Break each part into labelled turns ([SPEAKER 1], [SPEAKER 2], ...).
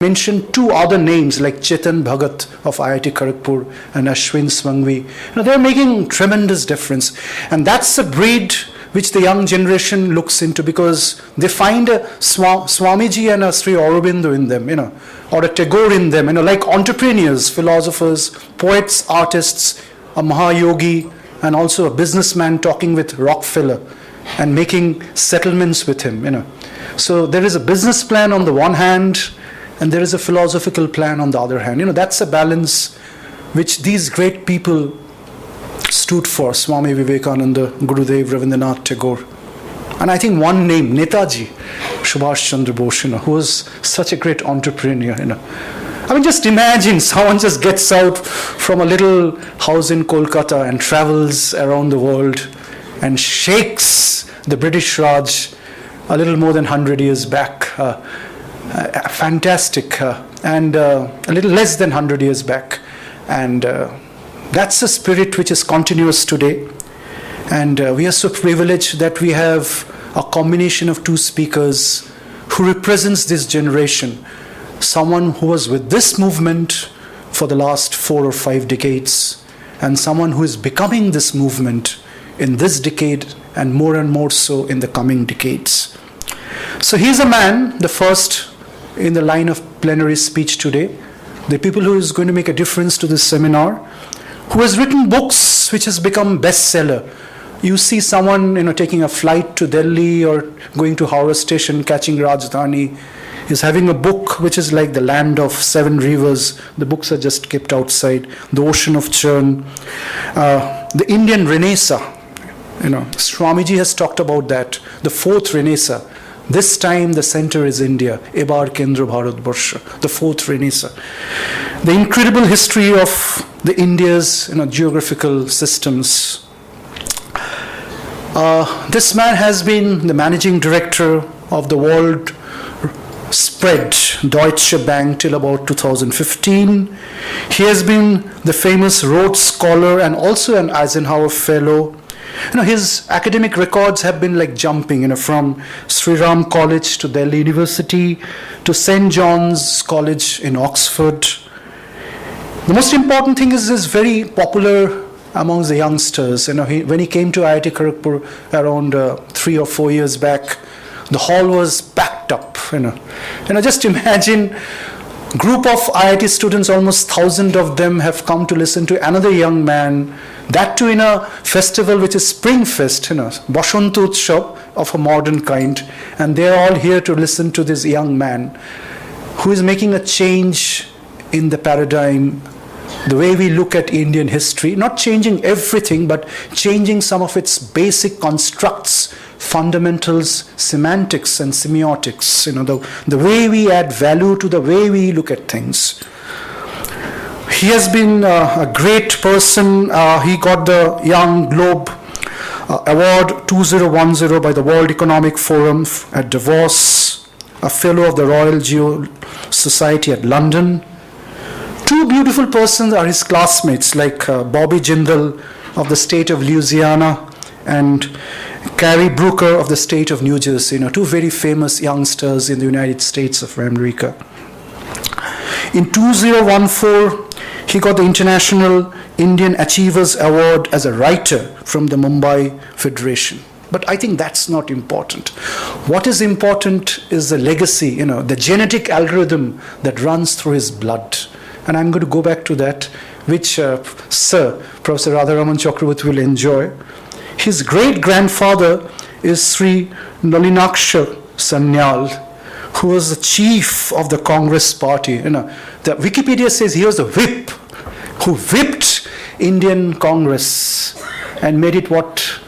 [SPEAKER 1] mention two other names like Chetan Bhagat of IIT Kharagpur and Ashwin Swangvi. They're making tremendous difference. And that's a breed which the young generation looks into, because they find a Swamiji and a Sri Aurobindo in them, or a Tagore in them, like entrepreneurs, philosophers, poets, artists, a Mahayogi, and also a businessman talking with Rockefeller and making settlements with him, So there is a business plan on the one hand, and there is a philosophical plan on the other hand. That's a balance which these great people stood for: Swami Vivekananda, Gurudev, Rabindranath Tagore. And I think one name, Netaji Subhash Chandra Bose, who was such a great entrepreneur. Just imagine someone just gets out from a little house in Kolkata and travels around the world and shakes the British Raj a little more than 100 years back. Fantastic. And a little less than 100 years back. And that's a spirit which is continuous today. And we are so privileged that we have a combination of two speakers who represents this generation. Someone who was with this movement for the last 4 or 5 decades, and someone who is becoming this movement in this decade and more so in the coming decades. So he's a man, the first in the line of plenary speech today, the people who is going to make a difference to this seminar, who has written books which has become bestseller. You see someone taking a flight to Delhi or going to Howrah station, catching Rajdhani, is having a book which is like the land of 7 rivers. The books are just kept outside. The ocean of churn. The Indian Renaissance. Swamiji has talked about that. The 4th Renaissance. This time the center is India. Ebar Kendra Bharat Barsha. The 4th Renaissance. The incredible history of the India's geographical systems. This man has been the managing director of the world spread Deutsche Bank till about 2015. He has been the famous Rhodes Scholar and also an Eisenhower Fellow. His academic records have been like jumping, from Sri Ram College to Delhi University to St. John's College in Oxford. The most important thing is he's very popular amongst the youngsters. When he came to IIT Kharagpur around 3 or 4 years back, the hall was packed up. Just imagine, group of IIT students, almost 1,000 of them have come to listen to another young man. That too in a festival which is Spring Fest, Basant Utsav of a modern kind, and they are all here to listen to this young man who is making a change in the paradigm, the way we look at Indian history, not changing everything, but changing some of its basic constructs, fundamentals, semantics and semiotics, the way we add value to the way we look at things. He has been a great person. He got the Young Globe Award 2010 by the World Economic Forum at Davos, a fellow of the Royal Geo Society at London. 2 beautiful persons are his classmates, like Bobby Jindal of the state of Louisiana and Cary Brooker of the state of New Jersey, 2 very famous youngsters in the United States of America. In 2014, he got the International Indian Achievers Award as a writer from the Mumbai Federation. But I think that's not important. What is important is the legacy, the genetic algorithm that runs through his blood. And I'm going to go back to that, which Sir Professor Radharaman Chakraborty will enjoy. His great-grandfather is Sri Nalinaksha Sanyal, who was the chief of the Congress party. The Wikipedia says he was the whip who whipped Indian Congress and made it what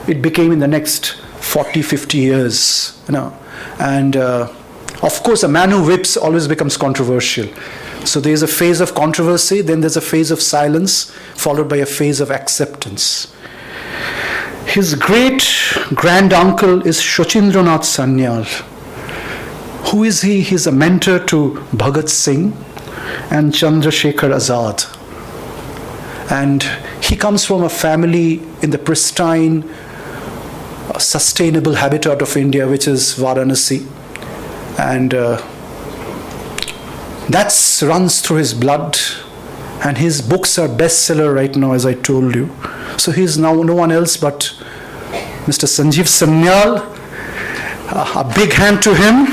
[SPEAKER 1] it became in the next 40, 50 years. And of course, a man who whips always becomes controversial. So there's a phase of controversy, then there's a phase of silence, followed by a phase of acceptance. His great-granduncle is Shochindranath Sanyal. Who is he? He's a mentor to Bhagat Singh and Chandrasekhar Azad. And he comes from a family in the pristine, sustainable habitat of India, which is Varanasi. And That runs through his blood, and his books are bestseller right now, as I told you. So he is now no one else but Mr. Sanjeev Sanyal. A big hand to him.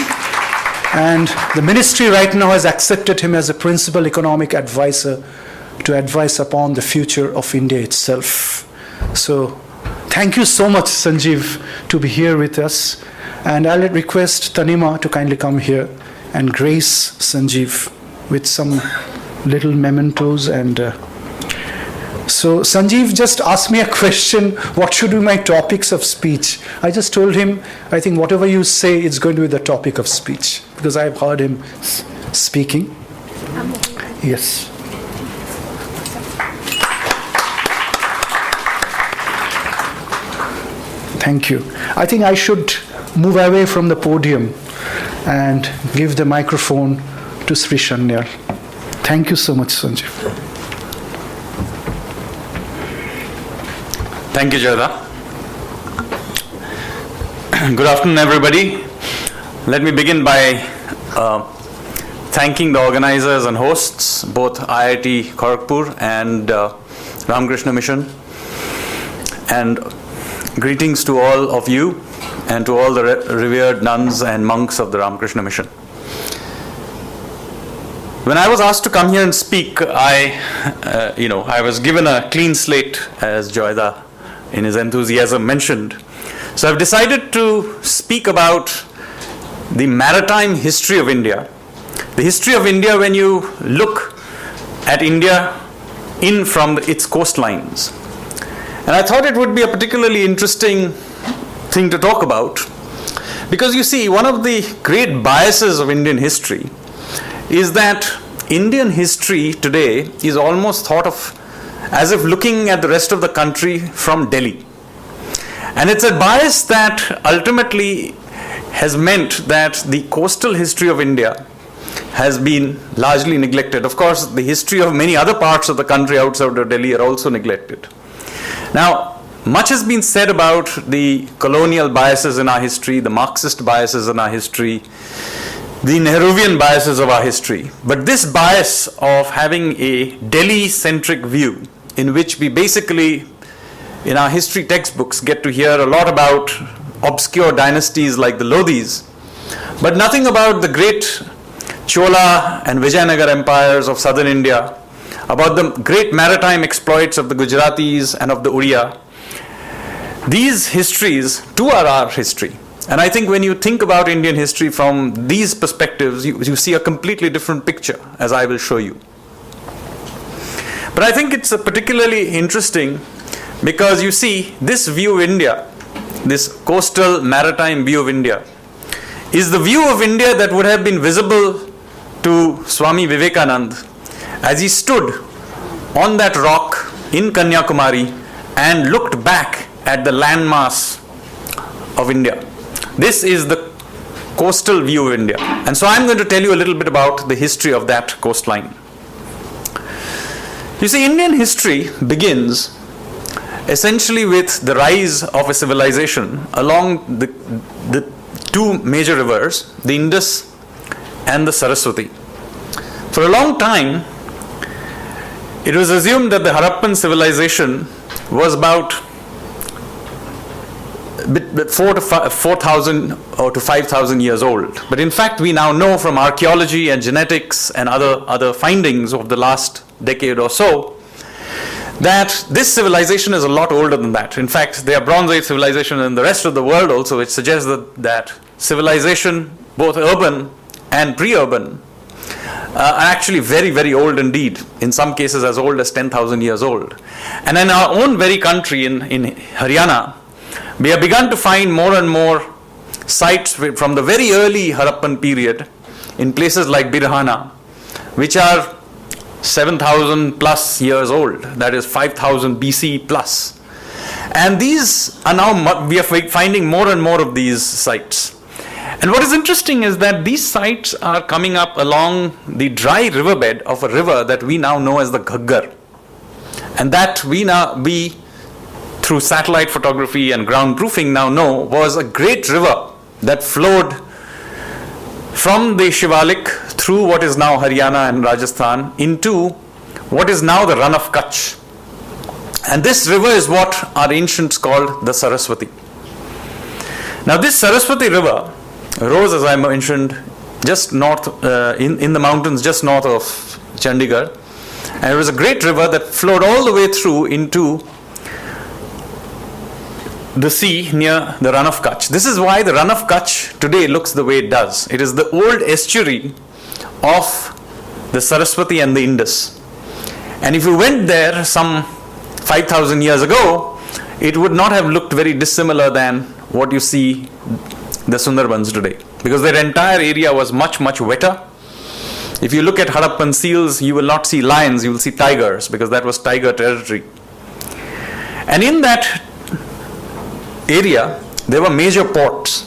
[SPEAKER 1] And the ministry right now has accepted him as a principal economic advisor to advise upon the future of India itself. So thank you so much, Sanjeev, to be here with us. And I'll request Tanima to kindly come here and grace Sanjeev with some little mementos. And so Sanjeev just asked me a question, what should be my topics of speech? I just told him, I think whatever you say is going to be the topic of speech, because I've heard him speaking. Yes. Thank you. I think I should move away from the podium and give the microphone to Sri Sanyal. Thank you so much, Sanjeev.
[SPEAKER 2] Thank you, Jayada. Good afternoon, everybody. Let me begin by thanking the organizers and hosts, both IIT Kharagpur and Ramakrishna Mission. And greetings to all of you and to all the revered nuns and monks of the Ramakrishna Mission. When I was asked to come here and speak, I was given a clean slate, as Joyda in his enthusiasm mentioned. So I've decided to speak about the maritime history of India. The history of India when you look at India in from its coastlines. And I thought it would be a particularly interesting thing to talk about, because you see, one of the great biases of Indian history is that Indian history today is almost thought of as if looking at the rest of the country from Delhi. And it's a bias that ultimately has meant that the coastal history of India has been largely neglected. Of course, the history of many other parts of the country outside of Delhi are also neglected. Now, much has been said about the colonial biases in our history, the Marxist biases in our history, the Nehruvian biases of our history. But this bias of having a Delhi-centric view, in which we basically, in our history textbooks, get to hear a lot about obscure dynasties like the Lodhis, but nothing about the great Chola and Vijayanagar empires of southern India, about the great maritime exploits of the Gujaratis and of the Odia. These histories too are our history. And I think when you think about Indian history from these perspectives, you see a completely different picture, as I will show you. But I think it's particularly interesting because you see, this view of India, this coastal maritime view of India, is the view of India that would have been visible to Swami Vivekananda as he stood on that rock in Kanyakumari and looked back at the landmass of India. This is the coastal view of India. And so I'm going to tell you a little bit about the history of that coastline. You see, Indian history begins essentially with the rise of a civilization along the two major rivers, the Indus and the Saraswati. For a long time, it was assumed that the Harappan civilization was about 4,000 or to 5,000 years old. But in fact, we now know from archaeology and genetics and other findings of the last decade or so that this civilization is a lot older than that. In fact, there are Bronze Age civilizations in the rest of the world also, which suggests that civilization, both urban and pre-urban, are actually very, very old indeed, in some cases as old as 10,000 years old. And in our own very country, in Haryana, we have begun to find more and more sites from the very early Harappan period in places like Birhana, which are 7,000 plus years old, that is 5,000 BC plus. And these are now, we are finding more and more of these sites. And what is interesting is that these sites are coming up along the dry riverbed of a river that we now know as the Ghaggar. And that we through satellite photography and ground proofing now know was a great river that flowed from the Shivalik through what is now Haryana and Rajasthan into what is now the Run of Kutch. And this river is what our ancients called the Saraswati. Now this Saraswati river rose, as I mentioned, just north, in the mountains just north of Chandigarh. And it was a great river that flowed all the way through into the sea near the Run of Kutch. This is why the Run of Kutch today looks the way it does. It is the old estuary of the Saraswati and the Indus. And if you went there some 5,000 years ago, it would not have looked very dissimilar than what you see the Sundarbans today, because their entire area was much, much wetter. If you look at Harappan seals, you will not see lions, you will see tigers, because that was tiger territory. And in that area, there were major ports.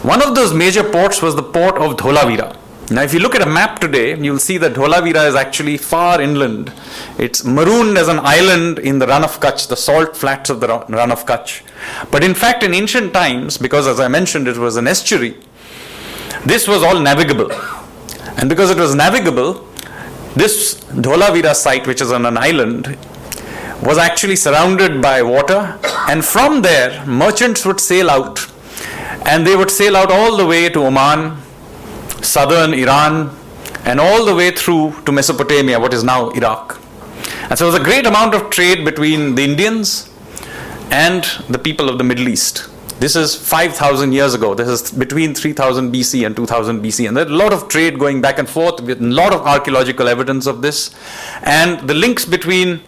[SPEAKER 2] One of those major ports was the port of Dholavira. Now, if you look at a map today, you will see that Dholavira is actually far inland. It's marooned as an island in the Run of Kutch, the salt flats of the Run of Kutch. But in fact, in ancient times, because as I mentioned, it was an estuary, this was all navigable. And because it was navigable, this Dholavira site, which is on an island, was actually surrounded by water. And from there, merchants would sail out. And they would sail out all the way to Oman, southern Iran, and all the way through to Mesopotamia, what is now Iraq. And so there was a great amount of trade between the Indians and the people of the Middle East. This is 5,000 years ago. This is between 3000 BC and 2000 BC. And there's a lot of trade going back and forth with a lot of archaeological evidence of this. And the links between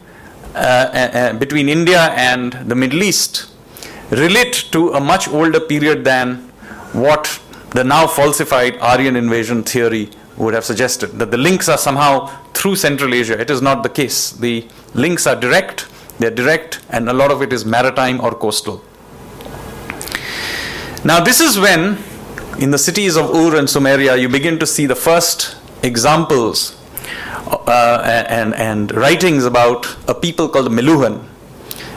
[SPEAKER 2] India and the Middle East relate to a much older period than what the now falsified Aryan invasion theory would have suggested, that the links are somehow through Central Asia. It is not the case. The links are direct, and a lot of it is maritime or coastal. Now this is when, in the cities of Ur and Sumeria, you begin to see the first examples and writings about a people called the Meluhan,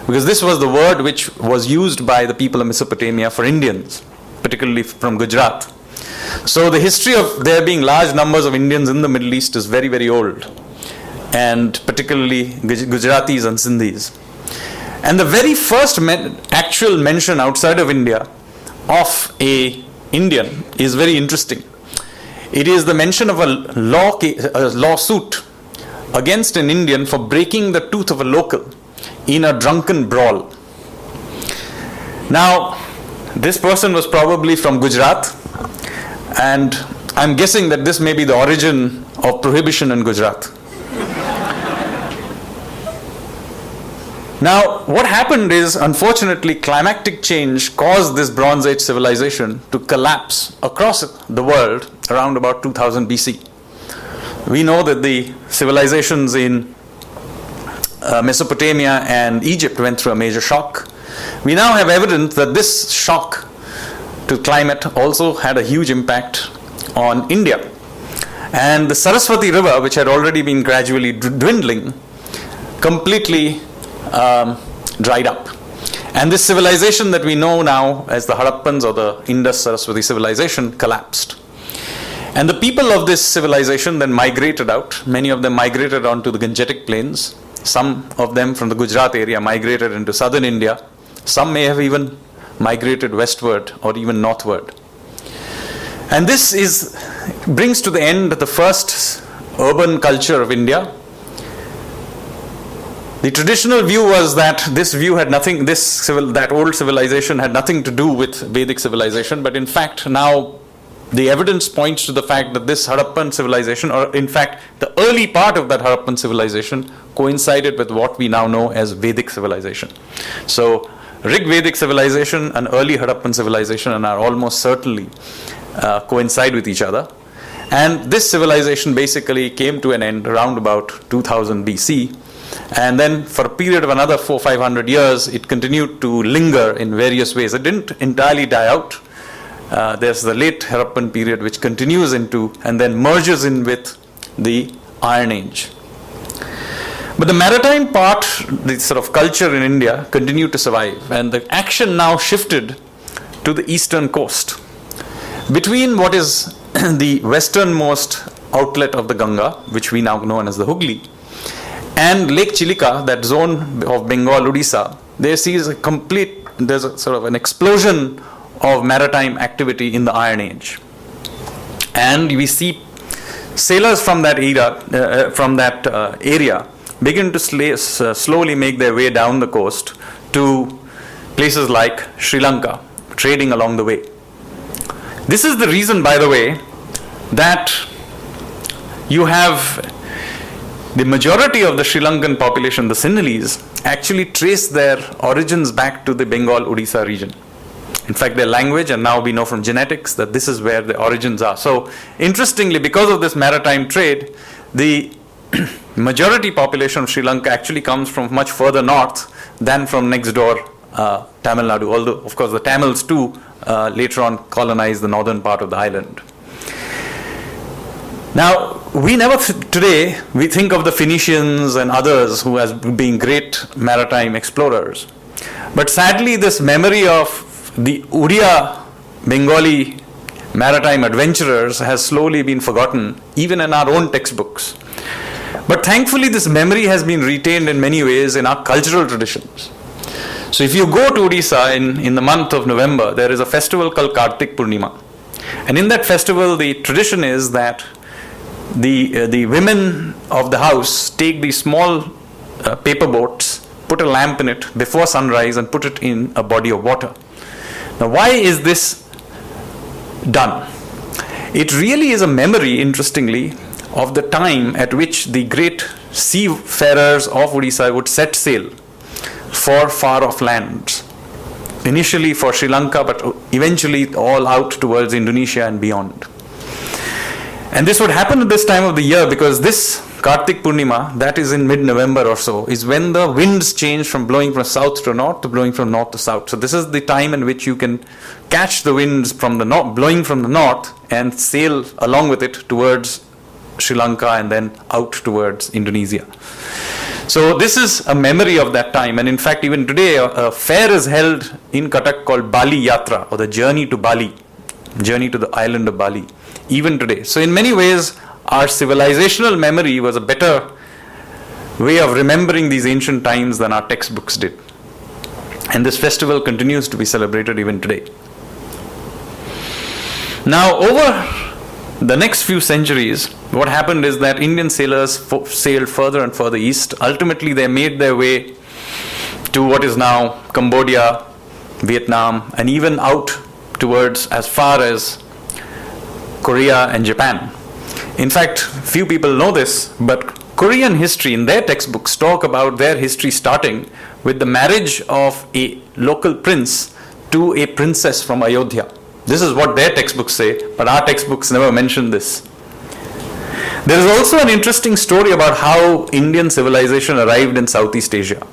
[SPEAKER 2] because this was the word which was used by the people of Mesopotamia for Indians, particularly from Gujarat. So the history of there being large numbers of Indians in the Middle East is very, very old, and particularly Gujaratis and Sindhis. And the very first actual mention outside of India of a Indian is very interesting. It is the mention of a lawsuit against an Indian for breaking the tooth of a local in a drunken brawl. Now, this person was probably from Gujarat, and I'm guessing that this may be the origin of prohibition in Gujarat. Now, what happened is, unfortunately, climactic change caused this Bronze Age civilization to collapse across the world around about 2000 BC. We know that the civilizations in Mesopotamia and Egypt went through a major shock. We now have evidence that this shock to climate also had a huge impact on India. And the Saraswati River, which had already been gradually dwindling, completely dried up. And this civilization that we know now as the Harappans or the Indus-Saraswati civilization collapsed. And the people of this civilization then migrated out. Many of them migrated onto the Gangetic plains. Some of them from the Gujarat area migrated into southern India. Some may have even migrated westward or even northward. And this brings to the end the first urban culture of India. The traditional view was that that old civilization had nothing to do with Vedic civilization, but in fact now the evidence points to the fact that this Harappan civilization, or in fact the early part of that Harappan civilization, coincided with what we now know as Vedic civilization. So Rig Vedic civilization and early Harappan civilization are almost certainly coincide with each other. And this civilization basically came to an end around about 2000 BC. And then for a period of another 400-500 years, it continued to linger in various ways. It didn't entirely die out. There's the late Harappan period, which continues into and then merges in with the Iron Age. But the maritime part, the sort of culture in India, continued to survive. And the action now shifted to the eastern coast. Between what is the westernmost outlet of the Ganga, which we now know as the Hooghly, and Lake Chilika, that zone of Bengal, Odisha, there's a sort of an explosion of maritime activity in the Iron Age. And we see sailors from that area begin to slowly make their way down the coast to places like Sri Lanka, trading along the way. This is the reason, by the way, that you have the majority of the Sri Lankan population, the Sinhalese, actually trace their origins back to the Bengal-Odisha region. In fact, their language, and now we know from genetics that this is where the origins are. So, interestingly, because of this maritime trade, the majority population of Sri Lanka actually comes from much further north than from next door Tamil Nadu, although, of course, the Tamils too later on colonized the northern part of the island. Now, we never today, we think of the Phoenicians and others who as being great maritime explorers. But sadly, this memory of the Uriya Bengali maritime adventurers has slowly been forgotten, even in our own textbooks. But thankfully, this memory has been retained in many ways in our cultural traditions. So if you go to Odisha in the month of November, there is a festival called Kartik Purnima. And in that festival, the tradition is that the women of the house take these small paper boats, put a lamp in it before sunrise and put it in a body of water. Now, why is this done? It really is a memory, interestingly, of the time at which the great seafarers of Odisha would set sail for far-off lands. Initially for Sri Lanka, but eventually all out towards Indonesia and beyond. And this would happen at this time of the year because this Kartik Purnima, that is in mid-November or so, is when the winds change from blowing from south to north to blowing from north to south. So this is the time in which you can catch the winds from the north, blowing from the north, and sail along with it towards Sri Lanka and then out towards Indonesia. So this is a memory of that time, and in fact even today a fair is held in Cuttack called Bali Yatra, or the journey to Bali, journey to the island of Bali, even today. So in many ways our civilizational memory was a better way of remembering these ancient times than our textbooks did. And this festival continues to be celebrated even today. Now over the next few centuries, what happened is that Indian sailors sailed further and further east. Ultimately, they made their way to what is now Cambodia, Vietnam, and even out towards as far as Korea and Japan. In fact, few people know this, but Korean history in their textbooks talk about their history starting with the marriage of a local prince to a princess from Ayodhya. This is what their textbooks say, but our textbooks never mention this. There is also an interesting story about how Indian civilization arrived in Southeast Asia.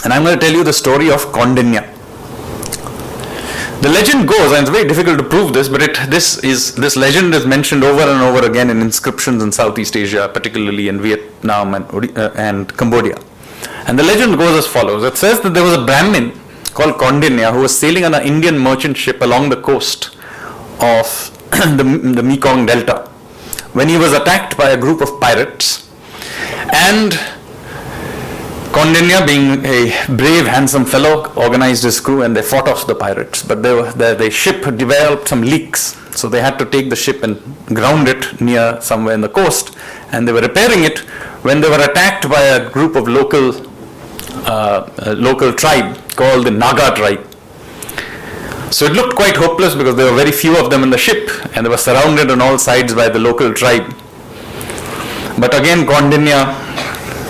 [SPEAKER 2] And I'm going to tell you the story of Kaundinya. The legend goes, and it's very difficult to prove this, but this legend is mentioned over and over again in inscriptions in Southeast Asia, particularly in Vietnam and Cambodia. And the legend goes as follows. It says that there was a Brahmin called Kaundinya who was sailing on an Indian merchant ship along the coast of the Mekong Delta when he was attacked by a group of pirates. And Kaundinya, being a brave, handsome fellow, organized his crew and they fought off the pirates. But the ship developed some leaks, so they had to take the ship and ground it near somewhere in the coast. And they were repairing it when they were attacked by a group of local tribe called the Naga tribe. So it looked quite hopeless because there were very few of them in the ship and they were surrounded on all sides by the local tribe. But again, Kaundinya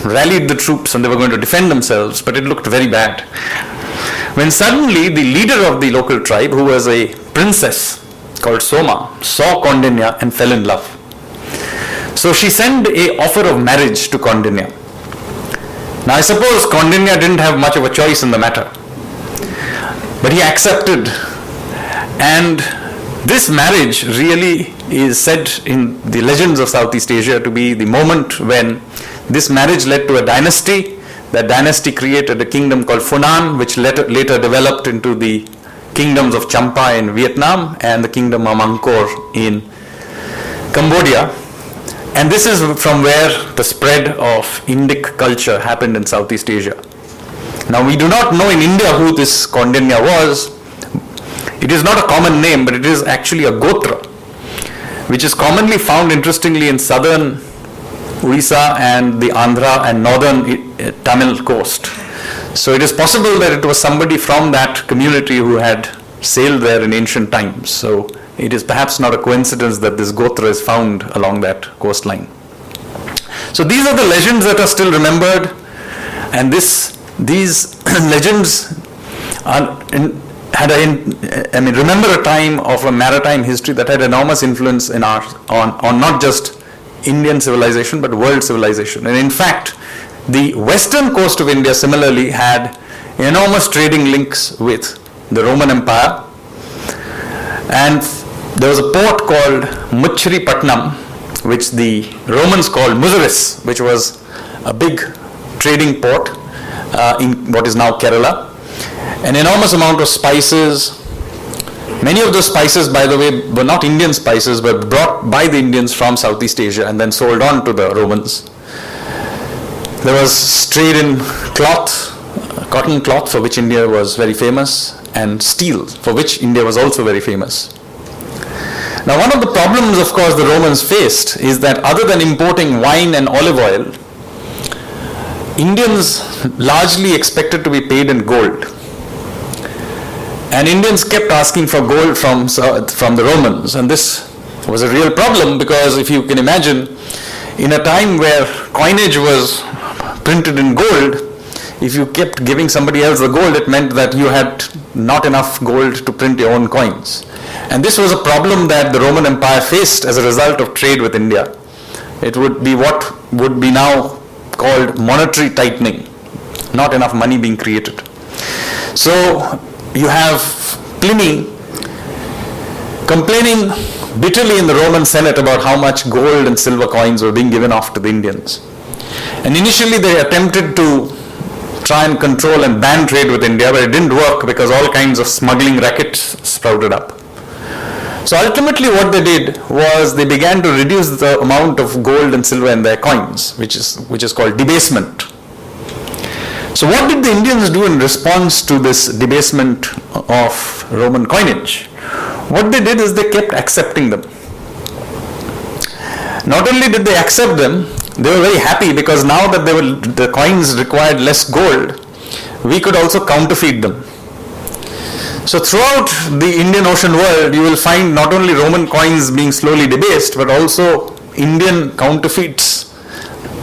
[SPEAKER 2] rallied the troops and they were going to defend themselves, but it looked very bad. When suddenly the leader of the local tribe, who was a princess called Soma, saw Kaundinya and fell in love. So she sent an offer of marriage to Kaundinya. Now I suppose Kaundinya didn't have much of a choice in the matter, but he accepted. And this marriage really is said in the legends of Southeast Asia to be the moment when this marriage led to a dynasty. That dynasty created a kingdom called Funan, which later developed into the kingdoms of Champa in Vietnam and the kingdom of Angkor in Cambodia, and this is from where the spread of Indic culture happened in Southeast Asia. Now, we do not know in India who this Kaundinya was. It is not a common name, but it is actually a gotra, which is commonly found, interestingly, in southern Orissa and the Andhra and northern Tamil coast. So it is possible that it was somebody from that community who had sailed there in ancient times. So it is perhaps not a coincidence that this gotra is found along that coastline. So these are the legends that are still remembered, and these legends remember a time of a maritime history that had enormous influence on not just Indian civilization but world civilization. And in fact, the western coast of India similarly had enormous trading links with the Roman Empire, and there was a port called Machiripatnam, which the Romans called Muziris, which was a big trading port in what is now Kerala. An enormous amount of spices. Many of those spices, by the way, were not Indian spices, but brought by the Indians from Southeast Asia and then sold on to the Romans. There was trade in cloth, cotton cloth, for which India was very famous, and steel, for which India was also very famous. Now, one of the problems, of course, the Romans faced is that other than importing wine and olive oil, Indians largely expected to be paid in gold. And Indians kept asking for gold from the Romans, and this was a real problem, because if you can imagine, in a time where coinage was printed in gold, if you kept giving somebody else the gold, it meant that you had not enough gold to print your own coins. And this was a problem that the Roman Empire faced as a result of trade with India. It would be what would be now called monetary tightening, not enough money being created. So you have Pliny complaining bitterly in the Roman Senate about how much gold and silver coins were being given off to the Indians. And initially they attempted to try and control and ban trade with India, but it didn't work because all kinds of smuggling rackets sprouted up. So ultimately what they did was they began to reduce the amount of gold and silver in their coins, which is called debasement. So what did the Indians do in response to this debasement of Roman coinage? What they did is they kept accepting them. Not only did they accept them, they were very happy, because now that the coins required less gold, we could also counterfeit them. So throughout the Indian Ocean world, you will find not only Roman coins being slowly debased, but also Indian counterfeits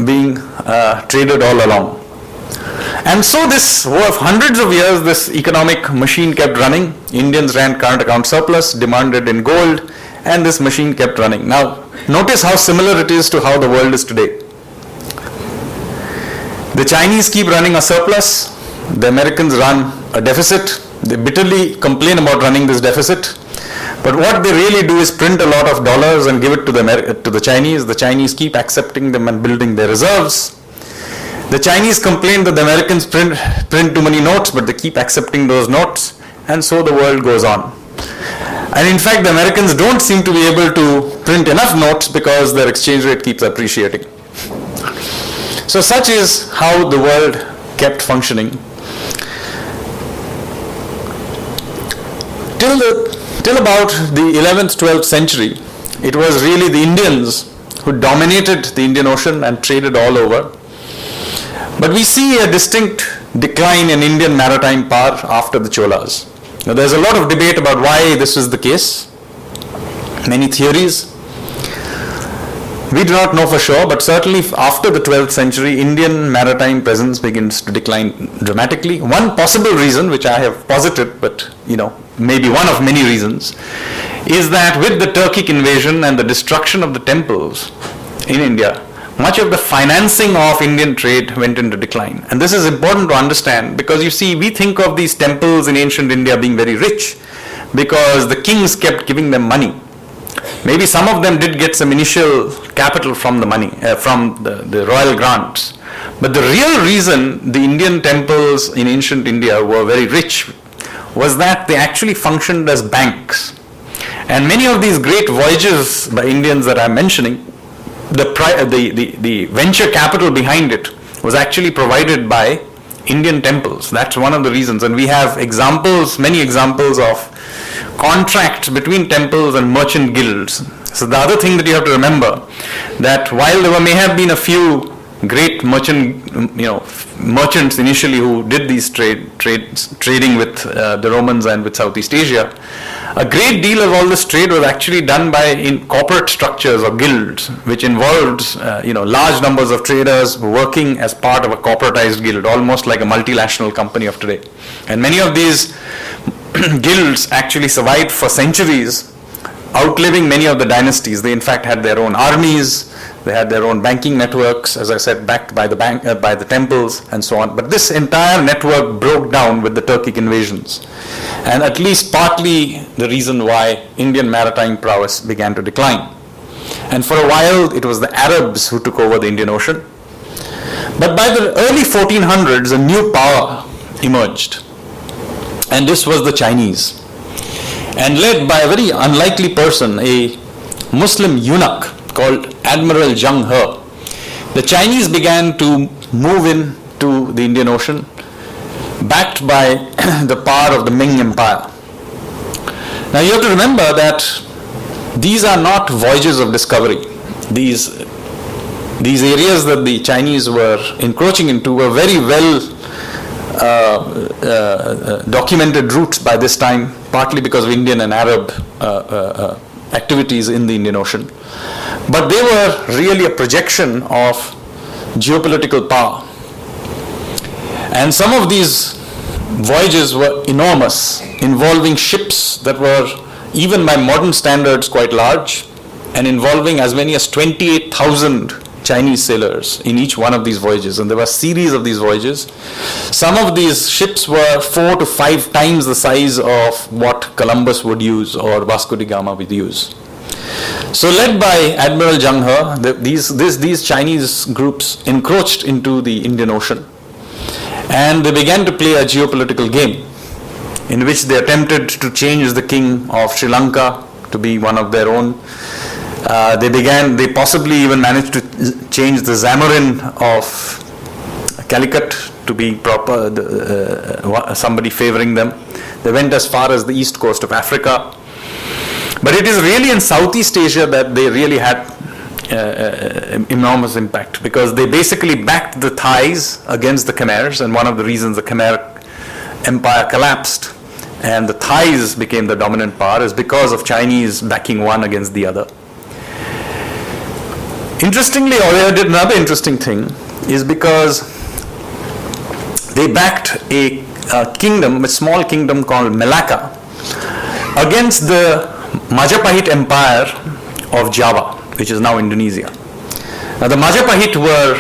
[SPEAKER 2] being traded all along. And so this, over hundreds of years, this economic machine kept running. Indians ran current account surplus, demanded in gold, and this machine kept running. Now, notice how similar it is to how the world is today. The Chinese keep running a surplus, the Americans run a deficit. They bitterly complain about running this deficit, but what they really do is print a lot of dollars and give it to the Chinese. The Chinese keep accepting them and building their reserves. The Chinese complain that the Americans print too many notes, but they keep accepting those notes, and so the world goes on. And in fact, the Americans don't seem to be able to print enough notes because their exchange rate keeps appreciating. So such is how the world kept functioning. Till about the 11th, 12th century, it was really the Indians who dominated the Indian Ocean and traded all over. But we see a distinct decline in Indian maritime power after the Cholas. Now, there's a lot of debate about why this is the case. Many theories. We do not know for sure, but certainly after the 12th century, Indian maritime presence begins to decline dramatically. One possible reason, which I have posited, but maybe one of many reasons, is that with the Turkic invasion and the destruction of the temples in India, much of the financing of Indian trade went into decline. And this is important to understand, because you see, we think of these temples in ancient India being very rich because the kings kept giving them money. Maybe some of them did get some initial capital from the money, from the royal grants. But the real reason the Indian temples in ancient India were very rich was that they actually functioned as banks. And many of these great voyages by Indians that I'm mentioning, the venture capital behind it was actually provided by Indian temples. That's one of the reasons. And we have examples, many examples of contracts between temples and merchant guilds. So the other thing that you have to remember, that while there may have been a few great merchants initially who did these trading with the Romans and with Southeast Asia, a great deal of all this trade was actually done by in corporate structures or guilds, which involved large numbers of traders working as part of a corporatized guild, almost like a multinational company of today. And many of these guilds actually survived for centuries, outliving many of the dynasties. They in fact had their own armies, they had their own banking networks, as I said, backed by the temples and so on. But this entire network broke down with the Turkic invasions, and at least partly the reason why Indian maritime prowess began to decline. And for a while it was the Arabs who took over the Indian Ocean. But by the early 1400s, a new power emerged, and this was the Chinese. And led by a very unlikely person, a Muslim eunuch called Admiral Zheng He, the Chinese began to move into the Indian Ocean, backed by the power of the Ming Empire. Now you have to remember that these are not voyages of discovery. These areas that the Chinese were encroaching into were very well documented routes by this time, partly because of Indian and Arab activities in the Indian Ocean. But they were really a projection of geopolitical power. And some of these voyages were enormous, involving ships that were, even by modern standards, quite large, and involving as many as 28,000 Chinese sailors in each one of these voyages. And there were a series of these voyages. Some of these ships were 4 to 5 times the size of what Columbus would use or Vasco da Gama would use. So led by Admiral Zheng He, these Chinese groups encroached into the Indian Ocean, and they began to play a geopolitical game in which they attempted to change the king of Sri Lanka to be one of their own. They possibly even managed to change the Zamorin of Calicut to be somebody favoring them. They went as far as the east coast of Africa. But it is really in Southeast Asia that they really had enormous impact, because they basically backed the Thais against the Khmers, and one of the reasons the Khmer Empire collapsed and the Thais became the dominant power is because of Chinese backing one against the other. Interestingly, Oyo did another interesting thing, is because they backed a kingdom, a small kingdom called Malacca, against the Majapahit Empire of Java, which is now Indonesia. Now the Majapahit were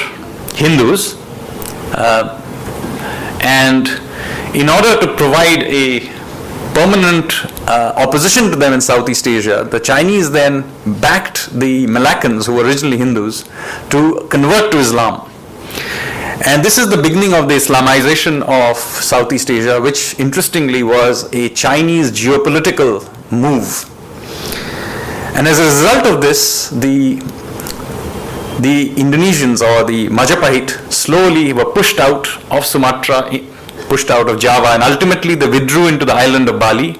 [SPEAKER 2] Hindus, and in order to provide a permanent opposition to them in Southeast Asia, the Chinese then backed the Malaccans, who were originally Hindus, to convert to Islam. And this is the beginning of the Islamization of Southeast Asia, which interestingly was a Chinese geopolitical move. And as a result of this, the Indonesians, or the Majapahit, slowly were pushed out of Sumatra, pushed out of Java, and ultimately they withdrew into the island of Bali,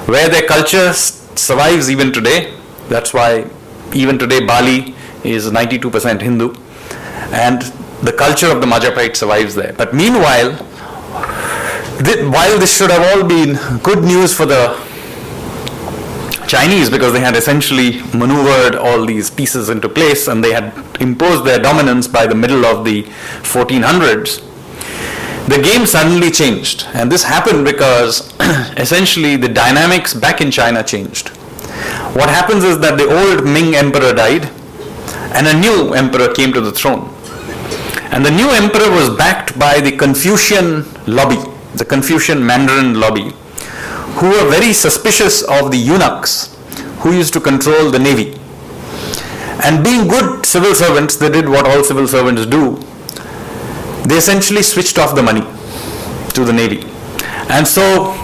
[SPEAKER 2] where their culture survives even today. That's why even today Bali is 92% Hindu, and the culture of the Majapahit survives there. But meanwhile, while this should have all been good news for the Chinese, because they had essentially maneuvered all these pieces into place and they had imposed their dominance by the middle of the 1400s, the game suddenly changed. And this happened because essentially the dynamics back in China changed. What happens is that the old Ming emperor died and a new emperor came to the throne. And the new emperor was backed by the Confucian lobby, the Confucian Mandarin lobby, who were very suspicious of the eunuchs who used to control the navy. And being good civil servants, they did what all civil servants do. They essentially switched off the money to the navy. And so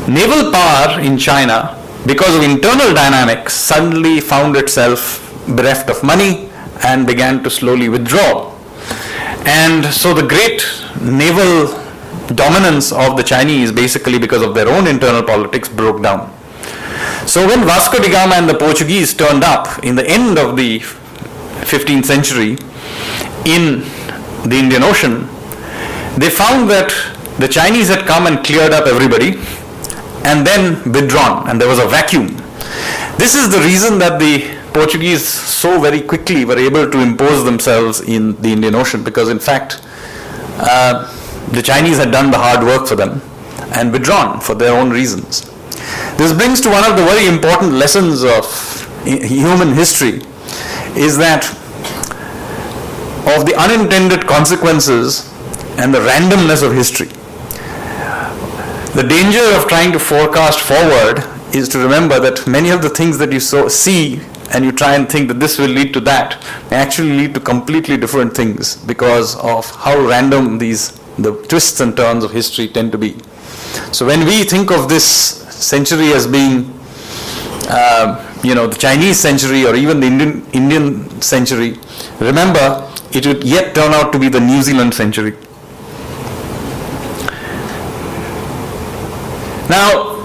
[SPEAKER 2] naval power in China because of internal dynamics, suddenly found itself bereft of money and began to slowly withdraw. And so the great naval dominance of the Chinese, basically because of their own internal politics, broke down. So when Vasco da Gama and the Portuguese turned up in the end of the 15th century in the Indian Ocean, they found that the Chinese had come and cleared up everybody and then withdrawn, and there was a vacuum. This is the reason that the Portuguese so very quickly were able to impose themselves in the Indian Ocean, because in fact the Chinese had done the hard work for them and withdrawn for their own reasons. This brings to one of the very important lessons of human history, is that of the unintended consequences and the randomness of history. The danger of trying to forecast forward is to remember that many of the things that you see and you try and think that this will lead to that may actually lead to completely different things, because of how random the twists and turns of history tend to be. So when we think of this century as being the Chinese century or even the Indian century, remember it would yet turn out to be the New Zealand century. Now,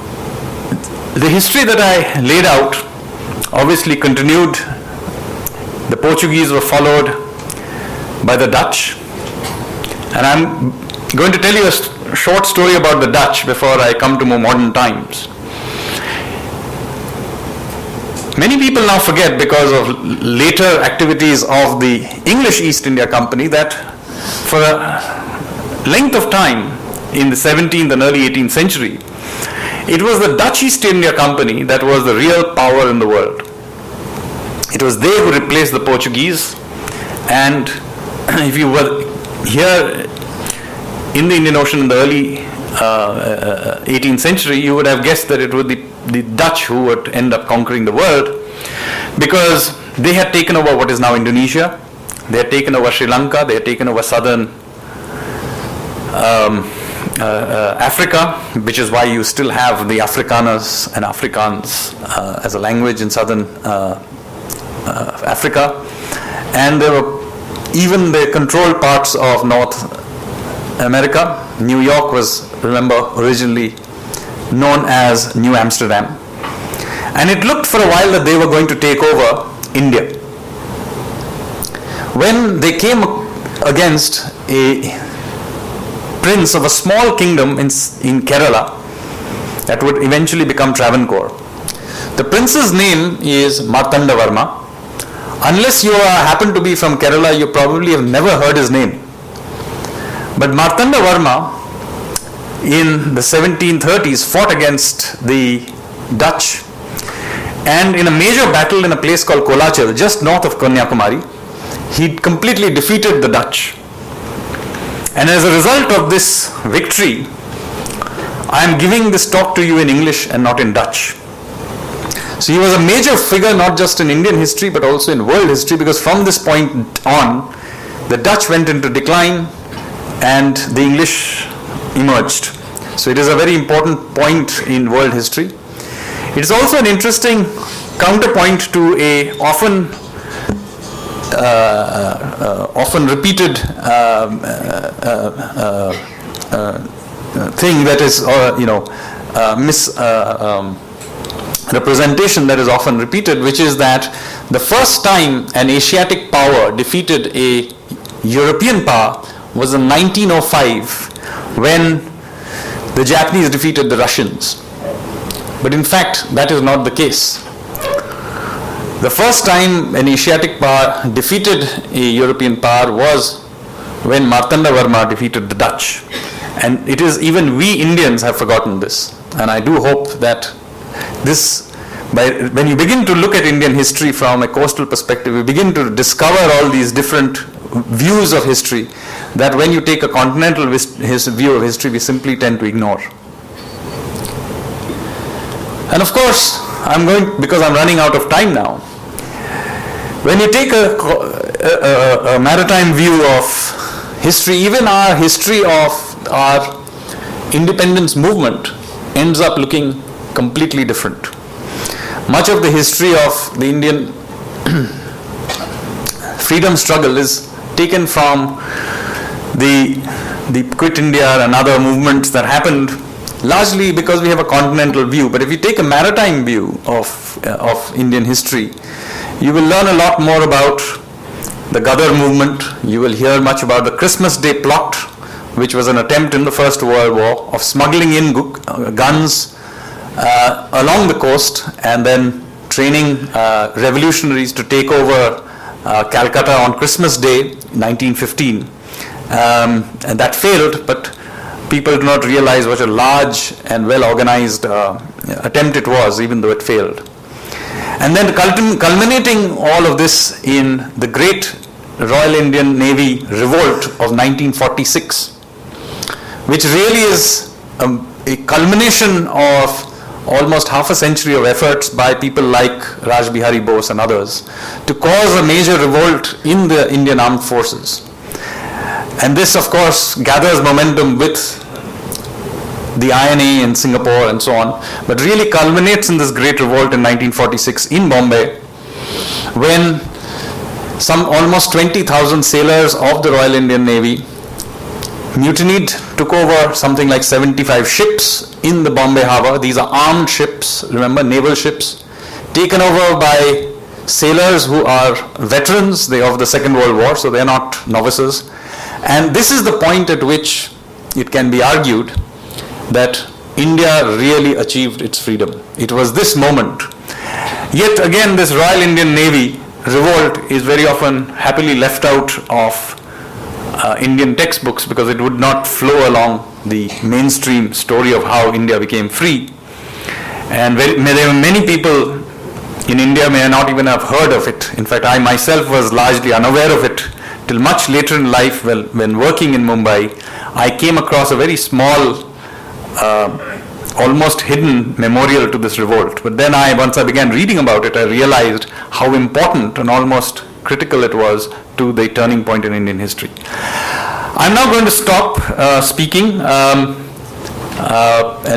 [SPEAKER 2] the history that I laid out obviously continued. The Portuguese were followed by the Dutch, and I'm going to tell you a short story about the Dutch before I come to more modern times. Many people now forget, because of later activities of the English East India Company, that for a length of time in the 17th and early 18th century, it was the Dutch East India Company that was the real power in the world. It was they who replaced the Portuguese, and if you were here in the Indian Ocean in the early 18th century, you would have guessed that it would be the Dutch who would end up conquering the world, because they had taken over what is now Indonesia, they had taken over Sri Lanka, they had taken over southern Africa, which is why you still have the Afrikaners and Afrikaans as a language in southern Africa, and there were even the controlled parts of North America. New York was, remember, originally known as New Amsterdam, and it looked for a while that they were going to take over India. When they came against a prince of a small kingdom in Kerala that would eventually become Travancore. The prince's name is Martanda Varma. Unless you happen to be from Kerala, you probably have never heard his name. But Martanda Varma in the 1730s fought against the Dutch, and in a major battle in a place called Kolachal, just north of Kanyakumari, he completely defeated the Dutch. And as a result of this victory, I am giving this talk to you in English and not in Dutch. So he was a major figure not just in Indian history but also in world history, because from this point on, the Dutch went into decline and the English emerged. So it is a very important point in world history. It is also an interesting counterpoint to a often repeated thing that is, misrepresentation that is often repeated, which is that the first time an Asiatic power defeated a European power was in 1905, when the Japanese defeated the Russians. But in fact, that is not the case. The first time an Asiatic power defeated a European power was when Martanda Varma defeated the Dutch. And it is even we Indians have forgotten this. And I do hope that when you begin to look at Indian history from a coastal perspective, you begin to discover all these different views of history that when you take a continental view of history, we simply tend to ignore. And of course, because I'm running out of time now, when you take a maritime view of history, even our history of our independence movement ends up looking completely different. much of the history of the Indian freedom struggle is taken from the Quit India and other movements that happened largely because we have a continental view. But if you take a maritime view of Indian history, you will learn a lot more about the Ghadar movement. You will hear much about the Christmas Day plot, which was an attempt in the First World War of smuggling in guns along the coast and then training revolutionaries to take over Calcutta on Christmas Day, 1915. And that failed, but people do not realize what a large and well-organized attempt it was, even though it failed. And then culminating all of this in the great Royal Indian Navy revolt of 1946, which really is a culmination of almost half a century of efforts by people like Raj Bihari Bose and others to cause a major revolt in the Indian armed forces. And this, of course, gathers momentum with the INA in Singapore and so on, but really culminates in this great revolt in 1946 in Bombay, when some almost 20,000 sailors of the Royal Indian Navy mutinied, took over something like 75 ships in the Bombay harbor. These are armed ships, remember, naval ships, taken over by sailors who are veterans of the Second World War, so they're not novices. And this is the point at which it can be argued that India really achieved its freedom. It was this moment. Yet again, this Royal Indian Navy revolt is very often happily left out of Indian textbooks because it would not flow along the mainstream story of how India became free. And there were many people in India may not even have heard of it. In fact, I myself was largely unaware of it till much later in life when working in Mumbai. I came across a very small, almost hidden memorial to this revolt. But then once I began reading about it, I realized how important and almost critical it was to the turning point in Indian history. I'm now going to stop speaking, and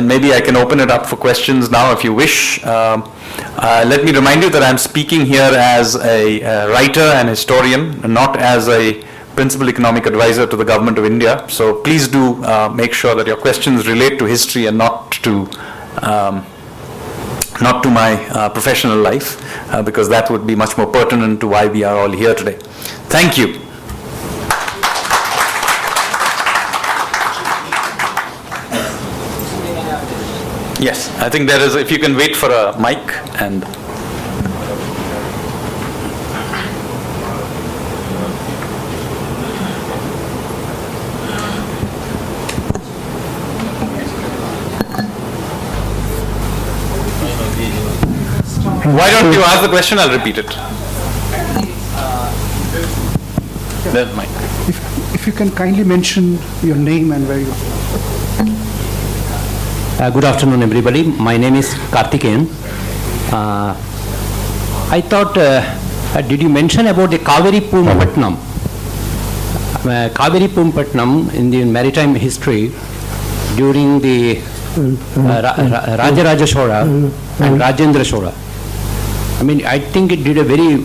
[SPEAKER 2] maybe I can open it up for questions now if you wish. Let me remind you that I'm speaking here as a writer and historian, not as a principal economic advisor to the government of India. So please do make sure that your questions relate to history and not to my professional life, because that would be much more pertinent to why we are all here today. Thank you. Yes, I think there is, if you can wait for a mic and... Why don't you ask the question? I'll repeat it. There's mic.
[SPEAKER 1] If you can kindly mention your name and where you are.
[SPEAKER 3] Good afternoon, everybody. My name is Karthikeyan. I thought, did you mention about the Kaveri Pumpatnam? Kaveri Pumpatnam in the maritime history during the Rajaraja Chola and Rajendra Chola. I mean, I think it did a very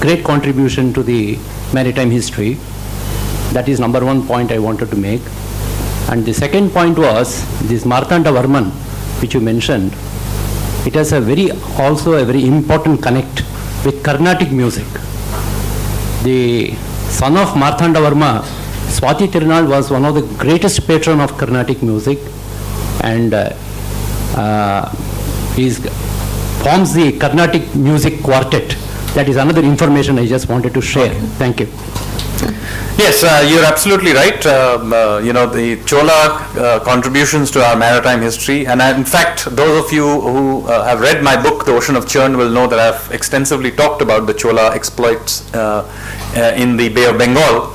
[SPEAKER 3] great contribution to the maritime history. That is number one point I wanted to make. And the second point was this Marthanda Varman, which you mentioned. It has also a very important connect with Carnatic music. The son of Marthanda Varma, Swati Tirunal, was one of the greatest patron of Carnatic music, and he forms the Carnatic music quartet. That is another information I just wanted to share. Okay. Thank you.
[SPEAKER 2] Yes, you're absolutely right. The Chola contributions to our maritime history, and in fact, those of you who have read my book, The Ocean of Churn, will know that I've extensively talked about the Chola exploits in the Bay of Bengal.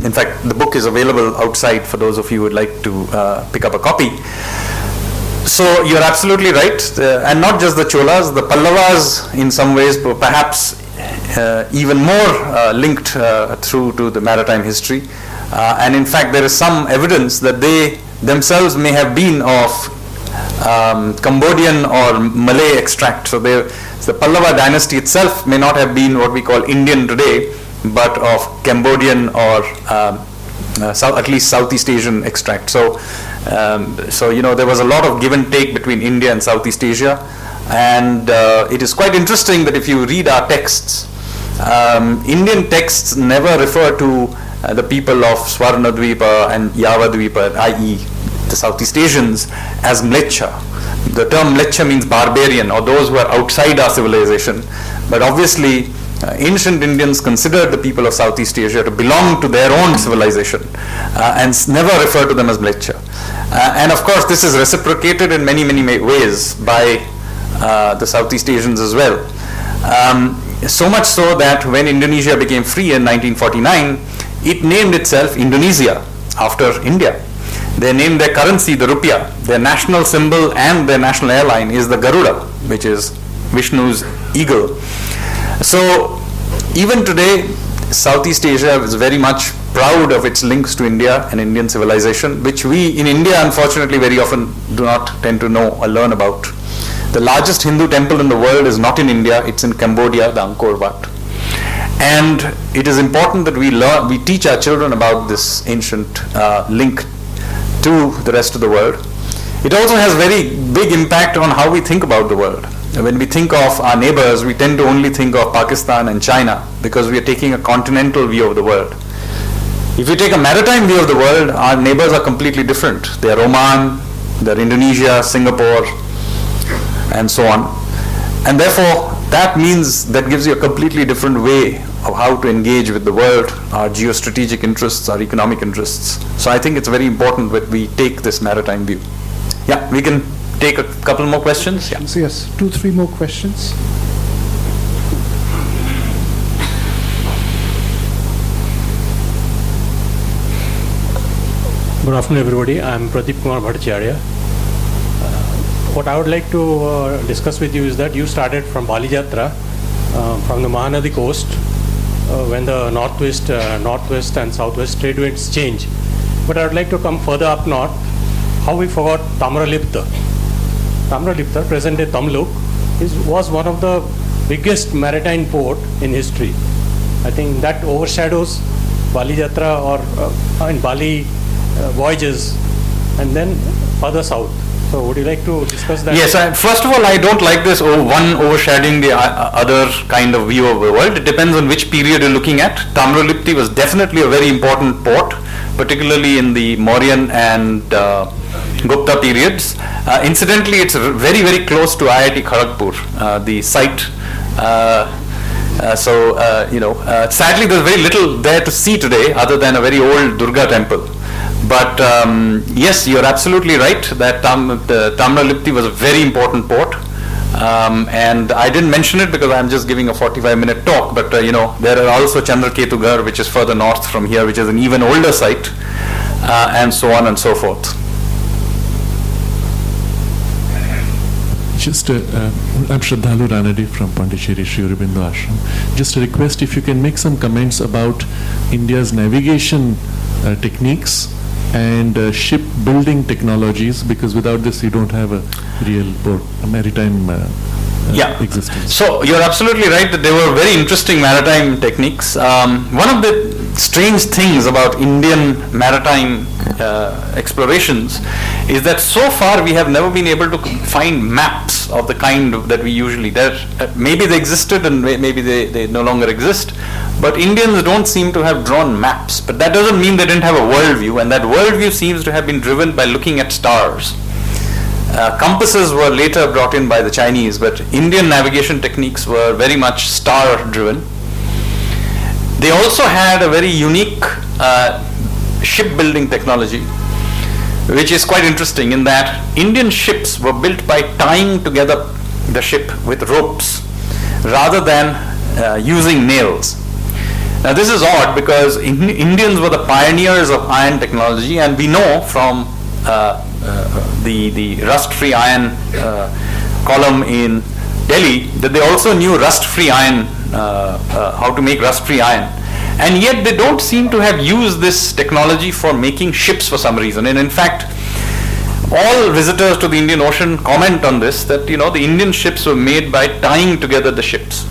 [SPEAKER 2] In fact, the book is available outside for those of you who would like to pick up a copy. So you're absolutely right, and not just the Cholas, the Pallavas in some ways, perhaps even more linked through to the maritime history. And in fact, there is some evidence that they themselves may have been of Cambodian or Malay extract. So the Pallava dynasty itself may not have been what we call Indian today, but of Cambodian or at least Southeast Asian extract. So there was a lot of give and take between India and Southeast Asia, and it is quite interesting that if you read our texts, Indian texts never refer to the people of Swarnadvipa and Yavadvipa, i.e. the Southeast Asians, as Mleccha. The term Mleccha means barbarian, or those who are outside our civilization. But obviously, ancient Indians considered the people of Southeast Asia to belong to their own civilization and never refer to them as Mleccha. And of course, this is reciprocated in many, many ways by the Southeast Asians as well. So much so that when Indonesia became free in 1949, it named itself Indonesia after India. They named their currency the rupiah. Their national symbol and their national airline is the Garuda, which is Vishnu's eagle. So even today, Southeast Asia is very much proud of its links to India and Indian civilization, which we in India unfortunately very often do not tend to know or learn about. The largest Hindu temple in the world is not in India, it's in Cambodia, the Angkor Wat. And it is important that we teach our children about this ancient link to the rest of the world. It also has very big impact on how we think about the world. When we think of our neighbors, we tend to only think of Pakistan and China because we are taking a continental view of the world. If you take a maritime view of the world, our neighbors are completely different. They are Oman, they are Indonesia, Singapore, and so on. And therefore, that gives you a completely different way of how to engage with the world, our geostrategic interests, our economic interests. So I think it's very important that we take this maritime view. Yeah, we can take a couple more questions. Yeah.
[SPEAKER 1] So yes, 2-3 more questions.
[SPEAKER 4] Good afternoon, everybody. I'm Pradeep Kumar Bhattacharya. What I would like to discuss with you is that you started from Bali Jatra, from the Mahanadi coast, when the northwest and southwest trade winds change. But I would like to come further up north. How we forgot Tamralipta. Tamralipta, present-day Tamluk, was one of the biggest maritime port in history. I think that overshadows Bali Jatra or in Bali voyages, and then further south. So would you like to discuss that?
[SPEAKER 2] Yes, first of all, I don't like this one overshadowing the other kind of view of the world. It depends on which period you're looking at. Tamralipti was definitely a very important port, particularly in the Mauryan and Gupta periods. Incidentally, it's very, very close to IIT Kharagpur, the site. Sadly, there's very little there to see today other than a very old Durga temple. But yes, you're absolutely right that Tamralipti was a very important port. And I didn't mention it because I'm just giving a 45-minute talk, but there are also Chandraketugarh, which is further north from here, which is an even older site, and so on and so forth.
[SPEAKER 5] Just, I'm Shraddhalu Ranade from Pondicherry Sri Aurobindo Ashram. Just a request, if you can make some comments about India's navigation techniques and shipbuilding technologies, because without this you don't have a real port, a maritime existence. So
[SPEAKER 2] you're absolutely right that there were very interesting maritime techniques. One of the strange things about Indian maritime explorations is that so far we have never been able to find maps of the kind that we usually, maybe they existed and maybe they no longer exist, but Indians don't seem to have drawn maps. But that doesn't mean they didn't have a worldview, and that worldview seems to have been driven by looking at stars. Compasses were later brought in by the Chinese, but Indian navigation techniques were very much star driven. They also had a very unique shipbuilding technology, which is quite interesting in that Indian ships were built by tying together the ship with ropes rather than using nails. Now this is odd because Indians were the pioneers of iron technology, and we know from the rust-free iron column in Delhi that they also knew rust-free iron, how to make rust-free iron, and yet they don't seem to have used this technology for making ships for some reason. And in fact, all visitors to the Indian Ocean comment on this, that the Indian ships were made by tying together the ships.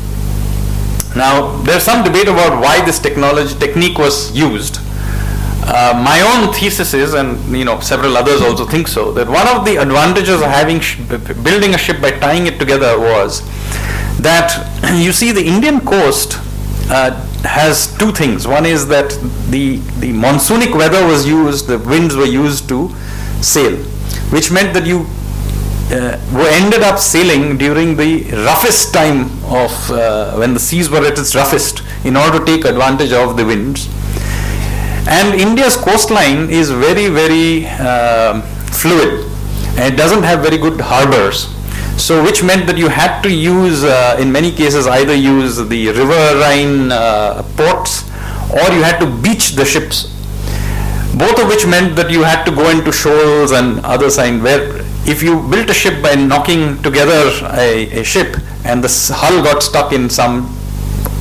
[SPEAKER 2] Now, there's some debate about why this technique was used. My own thesis is, and several others also think so, that one of the advantages of having building a ship by tying it together was that you see the Indian coast has two things. One is that the monsoonic weather was used, the winds were used to sail, which meant that you ended up sailing during the roughest time of when the seas were at its roughest, in order to take advantage of the winds. And India's coastline is very, very fluid, and it doesn't have very good harbors. So which meant that you had to use, in many cases, either use the riverine ports, or you had to beach the ships. Both of which meant that you had to go into shoals and other signs, where if you built a ship by knocking together a ship and the hull got stuck in some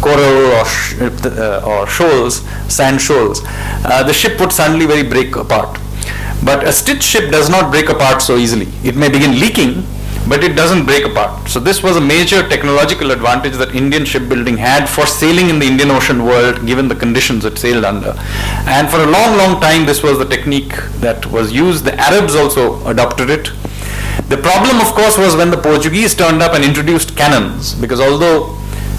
[SPEAKER 2] coral or shoals, sand shoals, the ship would suddenly break apart. But a stitched ship does not break apart so easily. It may begin leaking, but it doesn't break apart. So this was a major technological advantage that Indian shipbuilding had for sailing in the Indian Ocean world, given the conditions it sailed under. And for a long, long time, this was the technique that was used. The Arabs also adopted it. The problem, of course, was when the Portuguese turned up and introduced cannons, because although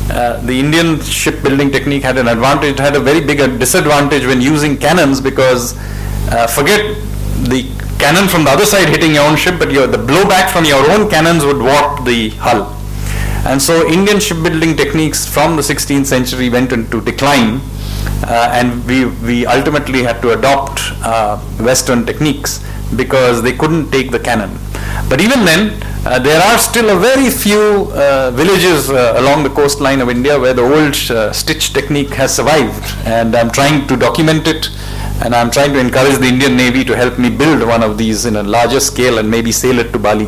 [SPEAKER 2] the Indian shipbuilding technique had an advantage, it had a very big disadvantage when using cannons, because forget the cannon from the other side hitting your own ship, but the blowback from your own cannons would warp the hull. And so Indian shipbuilding techniques from the 16th century went into decline, and we ultimately had to adopt Western techniques because they couldn't take the cannon. But even then, there are still a very few villages along the coastline of India where the old stitch technique has survived, and I'm trying to document it, and I'm trying to encourage the Indian Navy to help me build one of these in a larger scale and maybe sail it to Bali.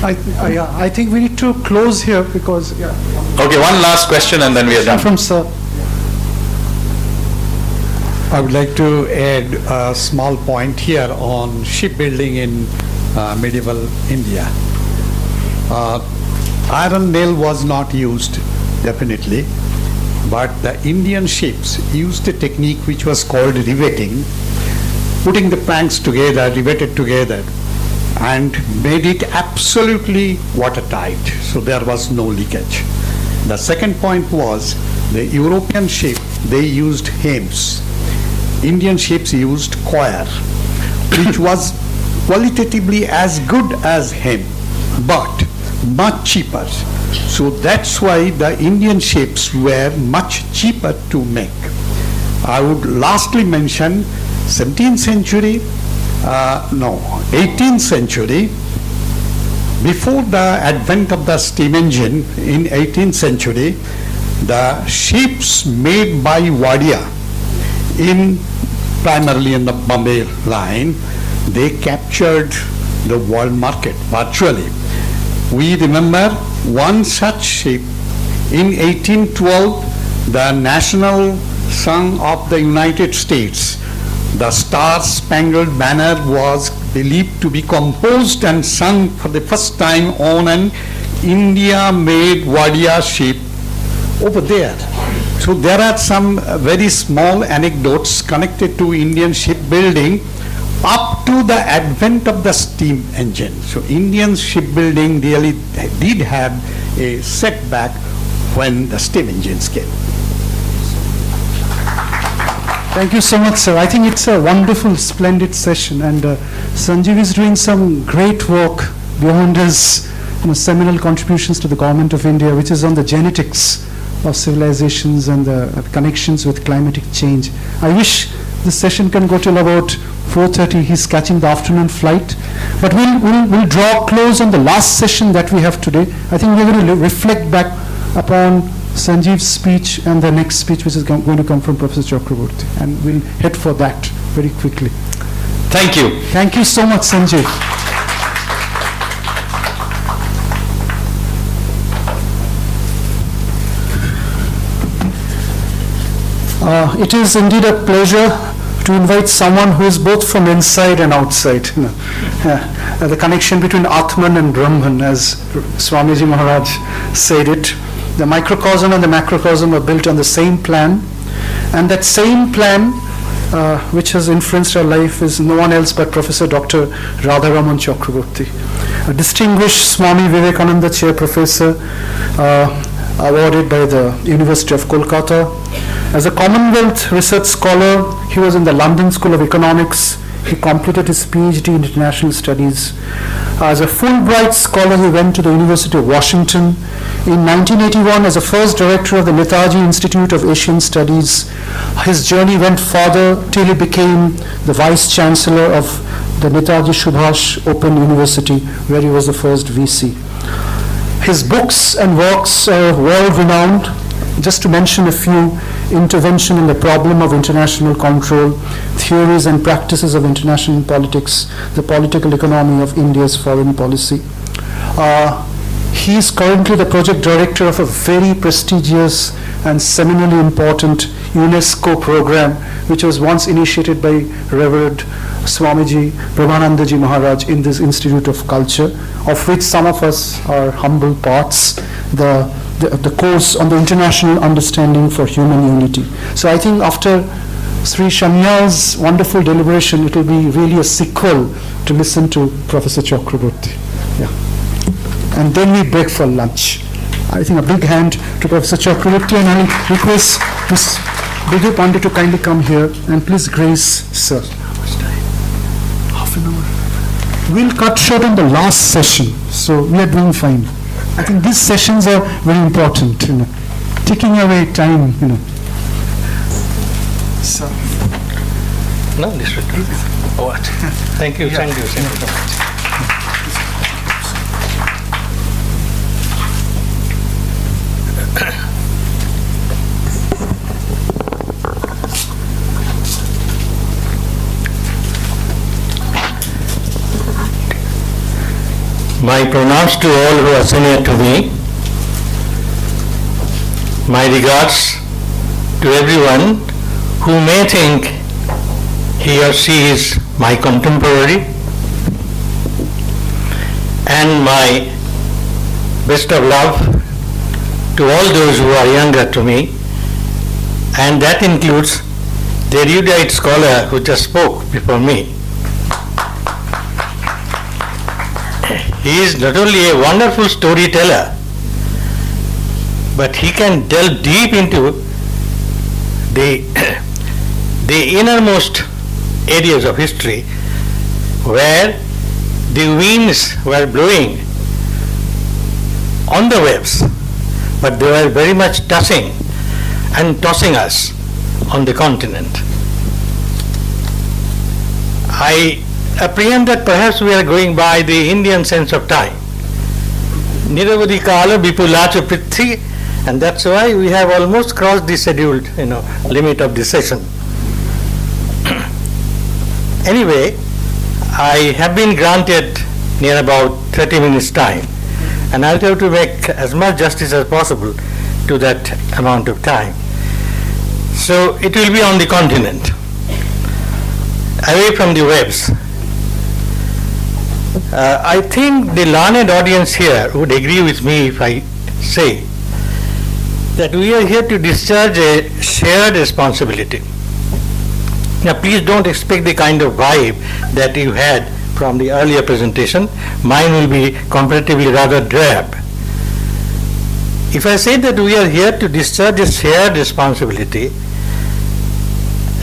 [SPEAKER 1] I think we need to close here because.
[SPEAKER 2] Okay, one last question and then we are done.
[SPEAKER 1] From Sir.
[SPEAKER 6] I would like to add a small point here on shipbuilding in medieval India. Iron nail was not used, definitely, but the Indian ships used a technique which was called riveting, putting the planks together, riveted together, and made it absolutely watertight, so there was no leakage. The second point was the European ship, they used hems. Indian ships used coir, which was qualitatively as good as hem, but much cheaper. So that's why the Indian ships were much cheaper to make. I would lastly mention 18th century, before the advent of the steam engine in 18th century, the ships made by Wadia, primarily in the Bombay line, they captured the world market virtually. We remember one such ship in 1812, the national song of the United States, the Star-Spangled Banner, was believed to be composed and sung for the first time on an India-made Wadia ship over there. So there are some very small anecdotes connected to Indian shipbuilding up to the advent of the steam engine. So Indian shipbuilding really did have a setback when the steam engines came.
[SPEAKER 1] Thank you so much, sir. I think it's a wonderful, splendid session, and Sanjeev is doing some great work beyond his seminal contributions to the Government of India, which is on the genetics of civilizations and the connections with climatic change. I wish this session can go till about 4:30. He's catching the afternoon flight. But we'll draw close on the last session that we have today. I think we're going to reflect back upon Sanjeev's speech and the next speech, which is going to come from Professor Chakraborty. And we'll head for that very quickly.
[SPEAKER 2] Thank you.
[SPEAKER 1] Thank you so much, Sanjeev. It is indeed a pleasure to invite someone who is both from inside and outside. The connection between Atman and Brahman, as Swamiji Maharaj said it. The microcosm and the macrocosm are built on the same plan, and that same plan which has influenced our life is no one else but Professor Dr. Radharaman Chakraborty, a distinguished Swami Vivekananda Chair Professor awarded by the University of Kolkata. As a Commonwealth Research Scholar, he was in the London School of Economics. He completed his PhD in International Studies. As a Fulbright Scholar, he went to the University of Washington. In 1981, as the first director of the Netaji Institute of Asian Studies, his journey went further till he became the Vice Chancellor of the Netaji Subhash Open University, where he was the first VC. His books and works are world-renowned. Just to mention a few: Intervention in the Problem of International Control, Theories and Practices of International Politics, The Political Economy of India's Foreign Policy. He is currently the project director of a very prestigious and seminally important UNESCO program, which was once initiated by Revered Swamiji Brahmanandaji Maharaj in this Institute of Culture, of which some of us are humble parts, the course on the international understanding for human unity. So I think after Sri Shamya's wonderful deliberation, it will be really a sequel to listen to Professor Chakraborty. Yeah. And then we break for lunch. I think a big hand to Professor Chakraborty, and I'll request Ms. Bidhu Pandey to kindly come here and please grace sir. How much time? Half an hour. We'll cut short on the last session, so we are doing fine. I think these sessions are very important, taking away time, So.
[SPEAKER 7] No, this should do. What? Thank you, thank you so much. My pronouns to all who are senior to me. My regards to everyone who may think he or she is my contemporary, and my best of love to all those who are younger to me, and that includes the erudite scholar who just spoke before me. He is not only a wonderful storyteller, but he can delve deep into the innermost areas of history where the winds were blowing on the waves, but they were very much touching and tossing us on the continent. I apprehend that perhaps we are going by the Indian sense of time. Niravadi kala vipulacha prithvi, and that's why we have almost crossed the scheduled limit of the session. Anyway, I have been granted near about 30 minutes time, and I'll try to make as much justice as possible to that amount of time. So it will be on the continent, away from the waves. I think the learned audience here would agree with me if I say that we are here to discharge a shared responsibility. Now, please don't expect the kind of vibe that you had from the earlier presentation. Mine will be comparatively rather drab. If I say that we are here to discharge a shared responsibility,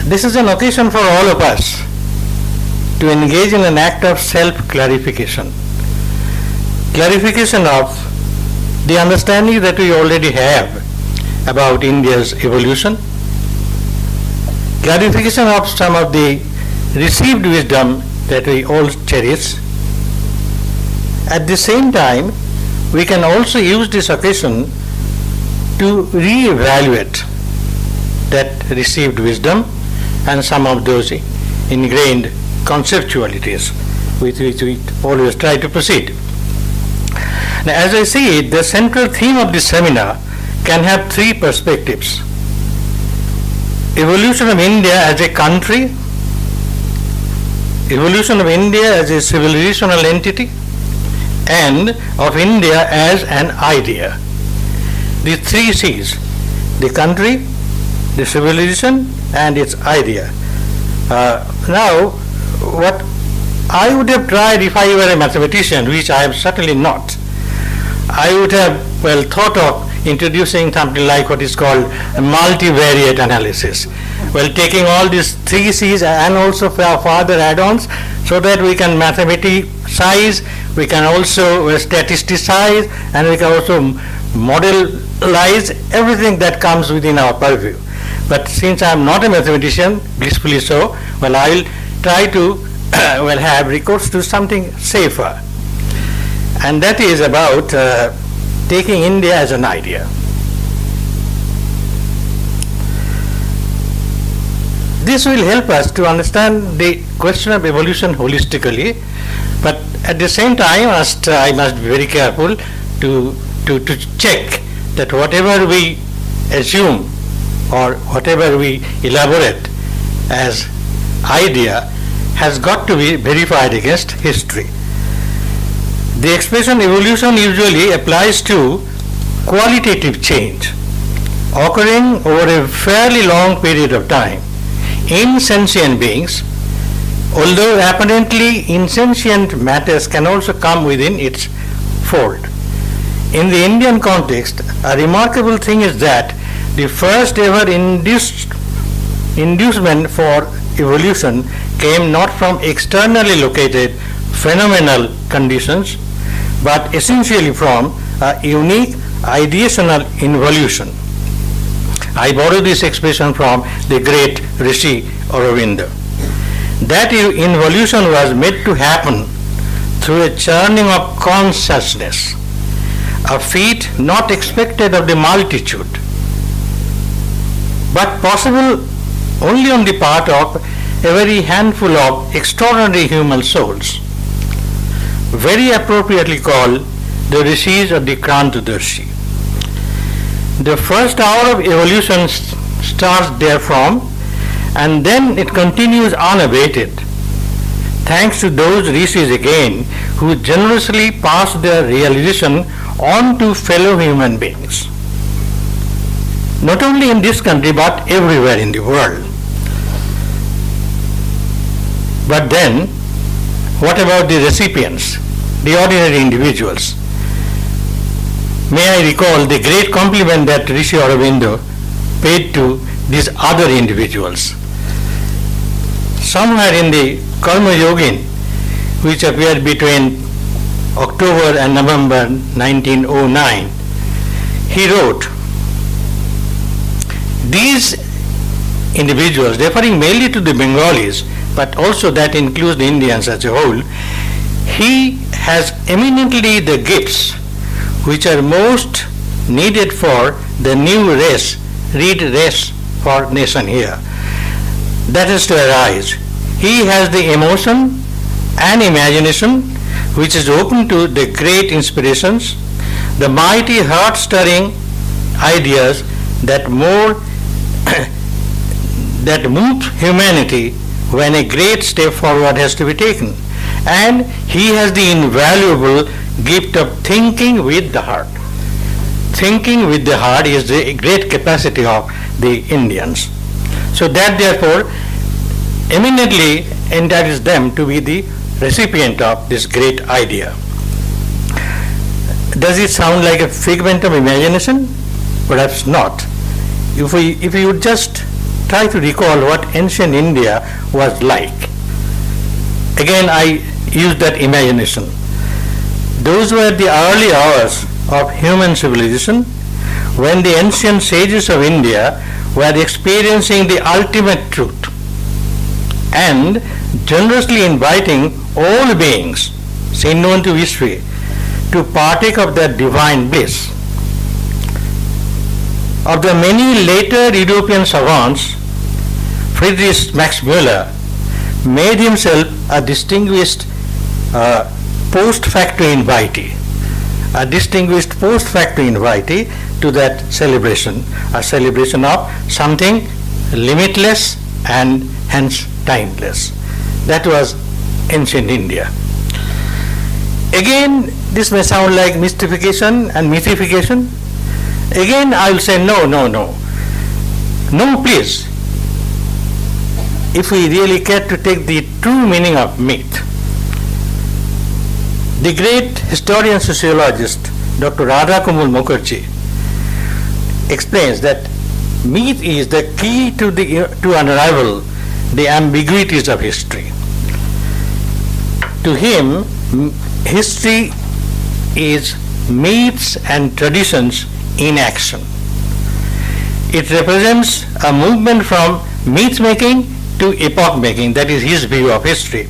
[SPEAKER 7] this is an occasion for all of us to engage in an act of self-clarification. Clarification of the understanding that we already have about India's evolution, clarification of some of the received wisdom that we all cherish. At the same time, we can also use this occasion to re-evaluate that received wisdom and some of those ingrained conceptualities with which we always try to proceed. Now, as I see it, the central theme of this seminar can have three perspectives: evolution of India as a country, evolution of India as a civilizational entity and of India as an idea. The three C's: the country, the civilization, and its idea. Now, what I would have tried if I were a mathematician, which I am certainly not, I would have, thought of introducing something like what is called multivariate analysis. Taking all these three C's and also further add-ons so that we can mathematicize, we can also statisticize, and we can also modelize everything that comes within our purview. But since I am not a mathematician, blissfully so, I will try to have recourse to something safer. And that is about taking India as an idea. This will help us to understand the question of evolution holistically, but at the same time I must be very careful to check that whatever we assume or whatever we elaborate as idea has got to be verified against history. The expression evolution usually applies to qualitative change occurring over a fairly long period of time in sentient beings, although apparently insentient matters can also come within its fold. In the Indian context, a remarkable thing is that the first ever inducement for evolution came not from externally located phenomenal conditions, but essentially from a unique ideational involution. I borrow this expression from the great Rishi Aurobindo. That involution was made to happen through a churning of consciousness, a feat not expected of the multitude, but possible only on the part of a very handful of extraordinary human souls, very appropriately called the Rishis or the Krantadarshi. The first hour of evolution starts therefrom, and then it continues unabated, thanks to those Rishis again who generously pass their realization on to fellow human beings, not only in this country but everywhere in the world. But then, what about the recipients, the ordinary individuals? May I recall the great compliment that Rishi Aurobindo paid to these other individuals. Somewhere in the Karma Yogin, which appeared between October and November 1909, he wrote, these individuals, referring mainly to the Bengalis, but also that includes the Indians as a whole, he has eminently the gifts which are most needed for the new race, read race for nation here, that is to arise. He has the emotion and imagination which is open to the great inspirations, the mighty heart-stirring ideas that that move humanity when a great step forward has to be taken. And he has the invaluable gift of thinking with the heart. Thinking with the heart is the great capacity of the Indians. So that therefore eminently entitles them to be the recipient of this great idea. Does it sound like a figment of imagination? Perhaps not. If we would just try to recall what ancient India was like. Again, I use that imagination. Those were the early hours of human civilization when the ancient sages of India were experiencing the ultimate truth and generously inviting all beings, seen known to history, to partake of their divine bliss. Of the many later European savants, Friedrich Max Müller made himself a distinguished post-facto invitee, to that celebration, a celebration of something limitless and hence timeless. That was ancient India. Again, this may sound like mystification and mythification. Again, I will say no, no, no. No, please. If we really care to take the true meaning of myth, the great historian sociologist Dr. Radha Kumul Mukherjee explains that myth is the key to unravel the ambiguities of history. To him, history is myths and traditions in action. It represents a movement from myth making to epoch making. That is his view of history.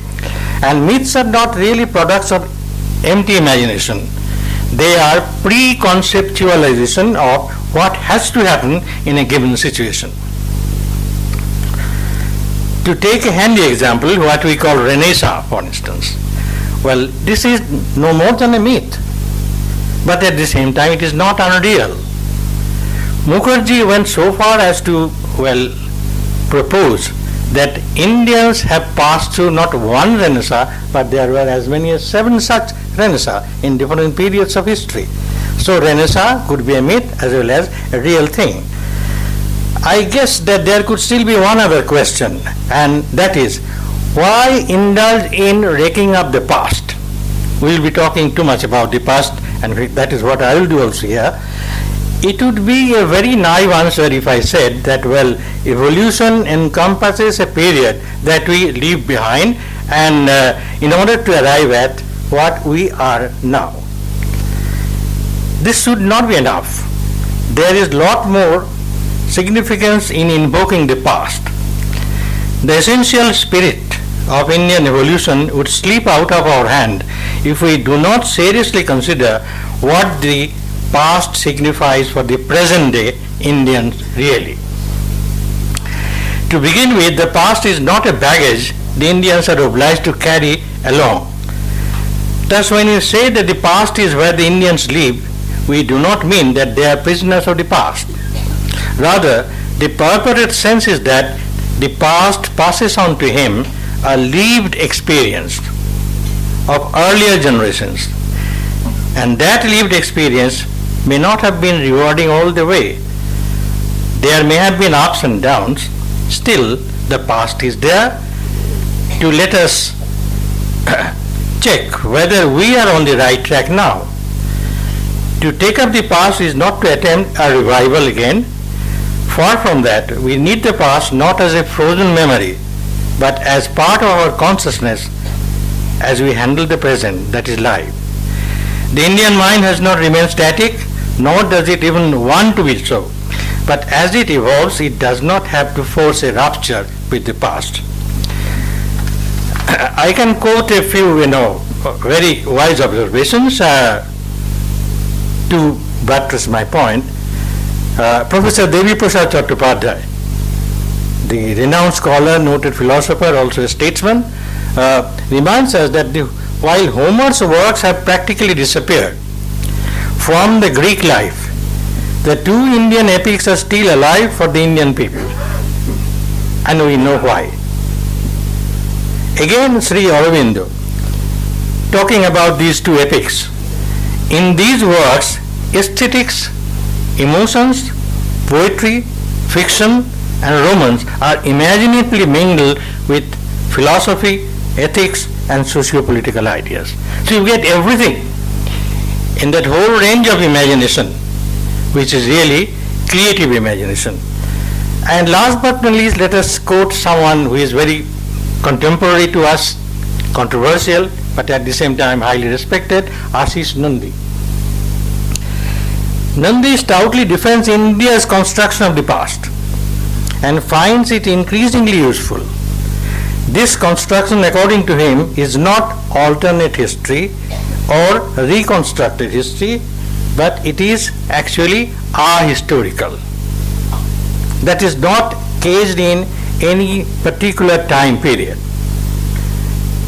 [SPEAKER 7] And myths are not really products of empty imagination. They are pre-conceptualization of what has to happen in a given situation. To take a handy example, what we call Renaissance, for instance. Well, this is no more than a myth, but at the same time it is not unreal. Mukherjee went so far as to, propose that Indians have passed through not one Renaissance, but there were as many as 7 such Renaissance in different periods of history. So Renaissance could be a myth as well as a real thing. I guess that there could still be one other question, and that is, why indulge in raking up the past? We will be talking too much about the past, and that is what I will do also here. It would be a very naive answer if I said that, evolution encompasses a period that we leave behind, and in order to arrive at what we are now. This should not be enough. There is a lot more significance in invoking the past. The essential spirit of Indian evolution would slip out of our hand if we do not seriously consider what the past signifies for the present day Indians really. To begin with, the past is not a baggage the Indians are obliged to carry along. Thus, when you say that the past is where the Indians live, we do not mean that they are prisoners of the past. Rather, the purported sense is that the past passes on to him a lived experience of earlier generations, and that lived experience may not have been rewarding all the way. There may have been ups and downs. Still, the past is there to let us check whether we are on the right track now. To take up the past is not to attempt a revival again. Far from that, we need the past not as a frozen memory, but as part of our consciousness as we handle the present, that is life. The Indian mind has not remained static, nor does it even want to be so. But as it evolves, it does not have to force a rupture with the past. I can quote a few, very wise observations to buttress my point. Professor Devi Prasad Chattopadhyay, the renowned scholar, noted philosopher, also a statesman, reminds us that while Homer's works have practically disappeared from the Greek life, the 2 Indian epics are still alive for the Indian people, and we know why. Again, Sri Aurobindo, talking about these 2 epics, in these works, aesthetics, emotions, poetry, fiction, and romance are imaginatively mingled with philosophy, ethics, and socio-political ideas. So you get everything in that whole range of imagination, which is really creative imagination. And last but not least, let us quote someone who is very contemporary to us, controversial, but at the same time highly respected, Ashish Nandy. Nandy stoutly defends India's construction of the past and finds it increasingly useful. This construction, according to him, is not alternate history or reconstructed history, but it is actually ahistorical. That is not caged in any particular time period.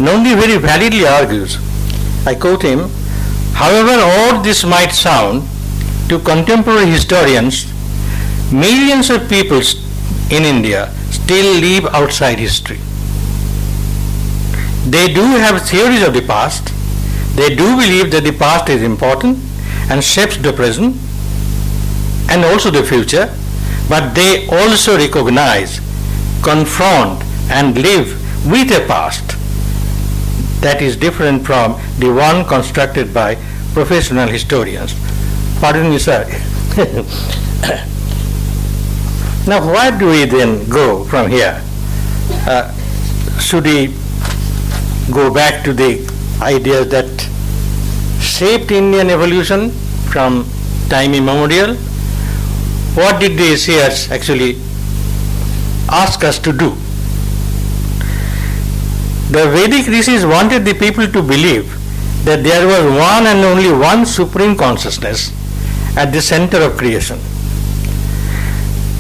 [SPEAKER 7] Nandy very validly argues, I quote him, however odd this might sound to contemporary historians, millions of people in India still live outside history. They do have theories of the past. They do believe that the past is important and shapes the present and also the future, but they also recognize, confront, and live with a past that is different from the one constructed by professional historians. Pardon me, sir. Now, where do we then go from here? Should we go back to the ideas that shaped Indian evolution from time immemorial? What did the seers actually ask us to do? The Vedic rishis wanted the people to believe that there was one and only one supreme consciousness at the center of creation.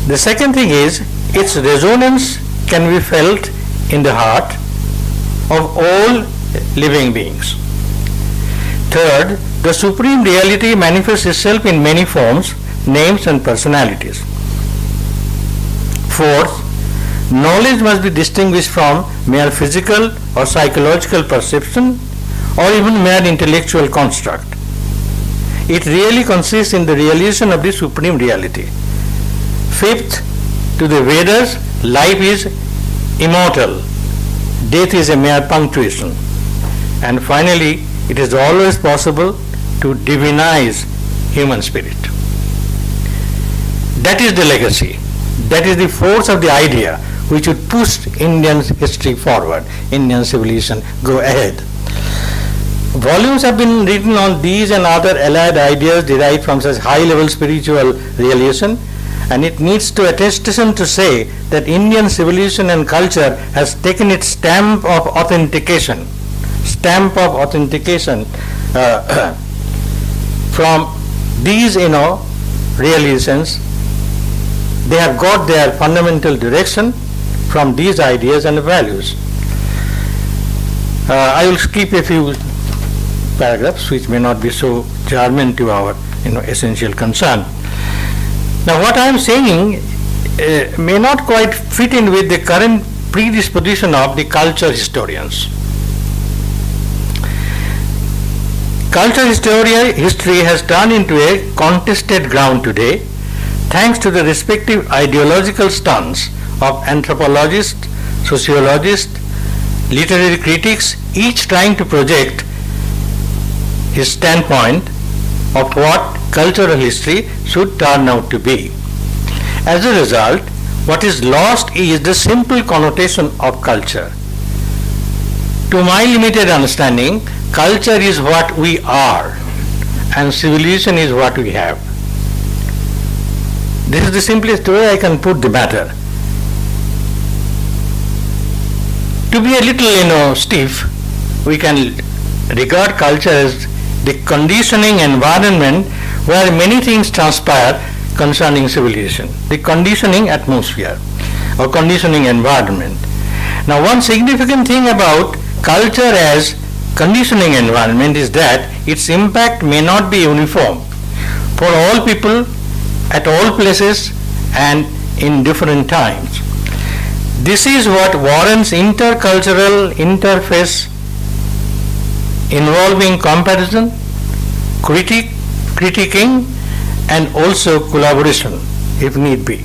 [SPEAKER 7] The second thing is, its resonance can be felt in the heart of all living beings. Third, the supreme reality manifests itself in many forms, names and personalities. Fourth, knowledge must be distinguished from mere physical or psychological perception or even mere intellectual construct. It really consists in the realization of the supreme reality. Fifth, to the Vedas, life is immortal. Death is a mere punctuation. And finally, it is always possible to divinize human spirit. That is the legacy. That is the force of the idea which would push Indian history forward, Indian civilization go ahead. Volumes have been written on these and other allied ideas derived from such high-level spiritual realization, and it needs to attestation to say that Indian civilization and culture has taken its stamp of authentication from these, realizations. They have got their fundamental direction from these ideas and values. I will skip a few paragraphs which may not be so germane to our essential concern. Now, what I am saying may not quite fit in with the current predisposition of the culture historians. Culture history has turned into a contested ground today, thanks to the respective ideological stance of anthropologists, sociologists, literary critics, each trying to project his standpoint of what cultural history should turn out to be. As a result, what is lost is the simple connotation of culture. To my limited understanding, culture is what we are and civilization is what we have. This is the simplest way I can put the matter. To be a little, stiff, we can regard culture as the conditioning environment where many things transpire concerning civilization, the conditioning atmosphere or conditioning environment. Now, one significant thing about culture as conditioning environment is that its impact may not be uniform for all people at all places and in different times. This is what warrants intercultural interface involving comparison, critiquing and also collaboration if need be.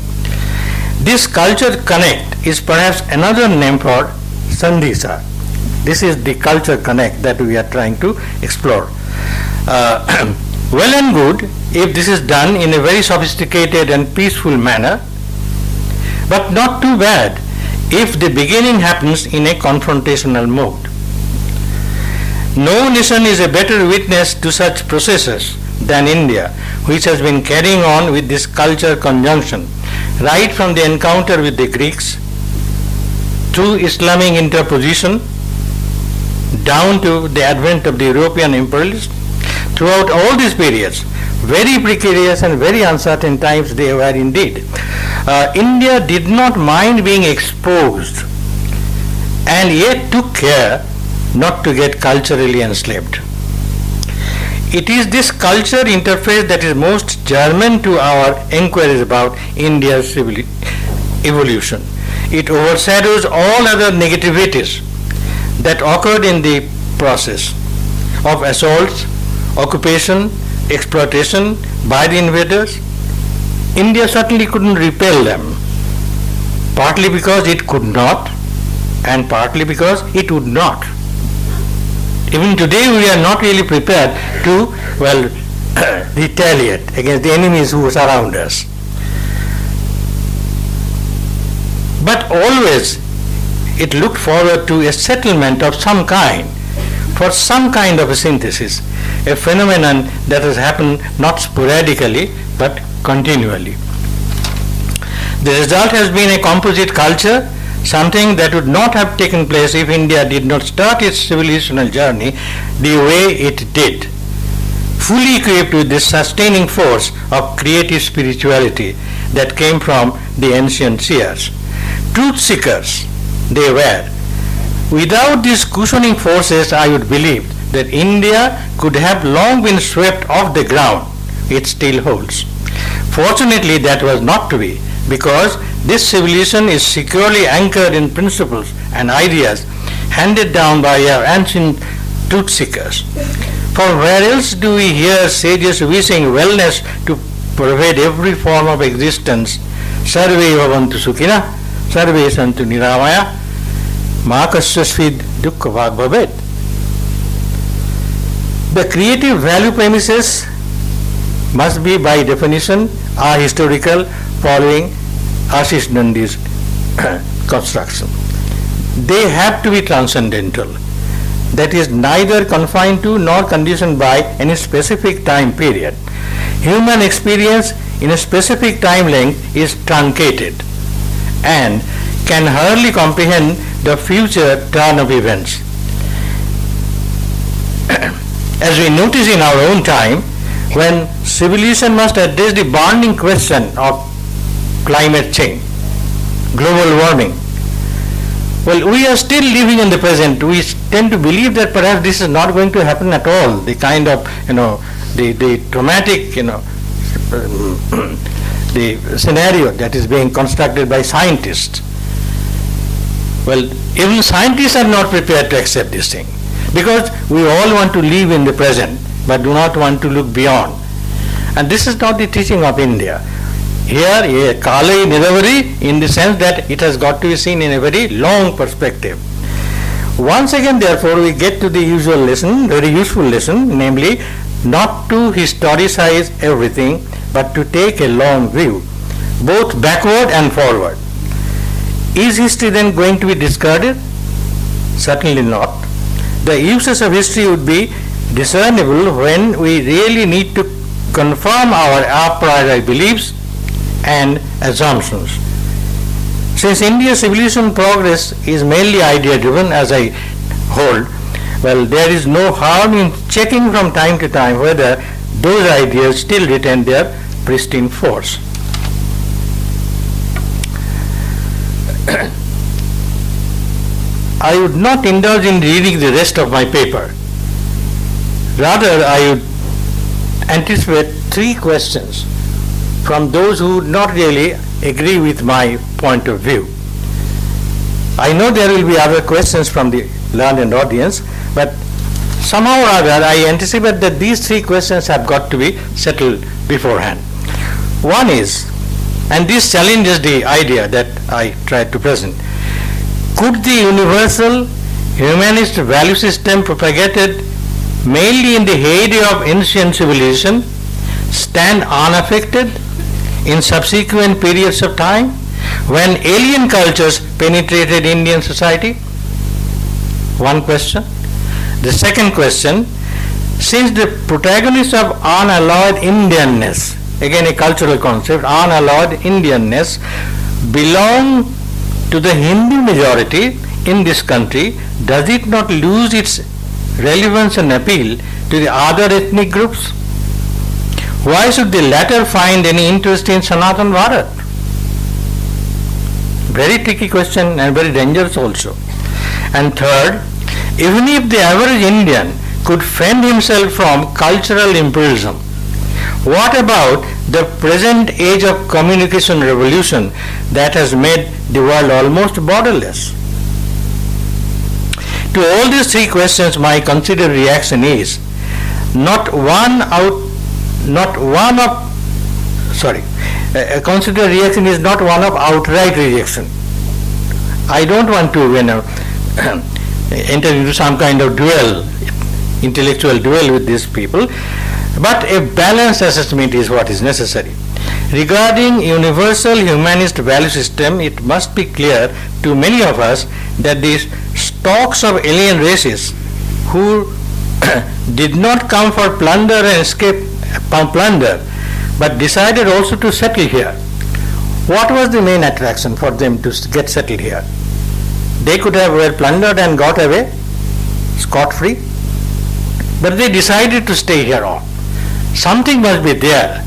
[SPEAKER 7] This culture connect is perhaps another name for Sandhisa. This is the culture connect that we are trying to explore. Well and good if this is done in a very sophisticated and peaceful manner, but not too bad if the beginning happens in a confrontational mode. No nation is a better witness to such processes than India, which has been carrying on with this culture conjunction right from the encounter with the Greeks, through Islamic interposition, down to the advent of the European imperialists. Throughout all these periods, very precarious and very uncertain times they were indeed. India did not mind being exposed and yet took care not to get culturally enslaved. It is this culture interface that is most germane to our inquiries about India's evolution. It overshadows all other negativities that occurred in the process of assaults, occupation, exploitation by the invaders, India certainly couldn't repel them, partly because it could not and partly because it would not. Even today we are not really prepared to, retaliate against the enemies who surround us. But always it looked forward to a settlement of some kind, for some kind of a synthesis, a phenomenon that has happened not sporadically but continually. The result has been a composite culture, something that would not have taken place if India did not start its civilizational journey the way it did, fully equipped with this sustaining force of creative spirituality that came from the ancient seers. Truth seekers they were. Without these cushioning forces, I would believe that India could have long been swept off the ground it still holds. Fortunately, that was not to be, because this civilization is securely anchored in principles and ideas handed down by our ancient truth seekers. For where else do we hear sages wishing wellness to pervade every form of existence? Sarve bhavantu sukhina, sarve santu niramaya, ma kasyasvid dukkha bhag bhavet. The creative value premises must be by definition ahistorical, following Ashish Nandi's construction. They have to be transcendental. That is neither confined to nor conditioned by any specific time period. Human experience in a specific time length is truncated and can hardly comprehend the future turn of events. As we notice in our own time, when civilization must address the burning question of climate change, global warming, we are still living in the present. We tend to believe that perhaps this is not going to happen at all. The kind of, the dramatic, the scenario that is being constructed by scientists. Well, even scientists are not prepared to accept this thing, because we all want to live in the present, but do not want to look beyond. And this is not the teaching of India. Here, Kala Nidavari, in the sense that it has got to be seen in a very long perspective. Once again, therefore, we get to the usual lesson, very useful lesson, namely, not to historicize everything, but to take a long view, both backward and forward. Is history then going to be discarded? Certainly not. The uses of history would be discernible when we really need to confirm our a priori beliefs and assumptions. Since India's civilization progress is mainly idea driven, as I hold, there is no harm in checking from time to time whether those ideas still retain their pristine force. I would not indulge in reading the rest of my paper. Rather, I would anticipate 3 questions from those who would not really agree with my point of view. I know there will be other questions from the learned audience, but somehow or other I anticipate that these 3 questions have got to be settled beforehand. One is, and this challenges the idea that I tried to present, could the universal humanist value system propagated mainly in the heyday of ancient civilization stand unaffected in subsequent periods of time when alien cultures penetrated Indian society? One question. The second question, since the protagonists of unalloyed Indianness, again a cultural concept, unalloyed Indianness, belong to the Hindu majority in this country, does it not lose its relevance and appeal to the other ethnic groups? Why should the latter find any interest in Sanatan Bharat? Very tricky question and very dangerous also. And third, even if the average Indian could fend himself from cultural imperialism, what about the present age of communication revolution that has made the world almost borderless? To all these three questions, my considered reaction is considered reaction is not one of outright rejection. I don't want to, enter into some kind of duel, intellectual duel with these people, but a balanced assessment is what is necessary. Regarding universal humanist value system, it must be clear to many of us that these stocks of alien races who did not come for plunder and escape from plunder, but decided also to settle here. What was the main attraction for them to get settled here? They could have well plundered and got away scot-free, but they decided to stay here on. Something must be there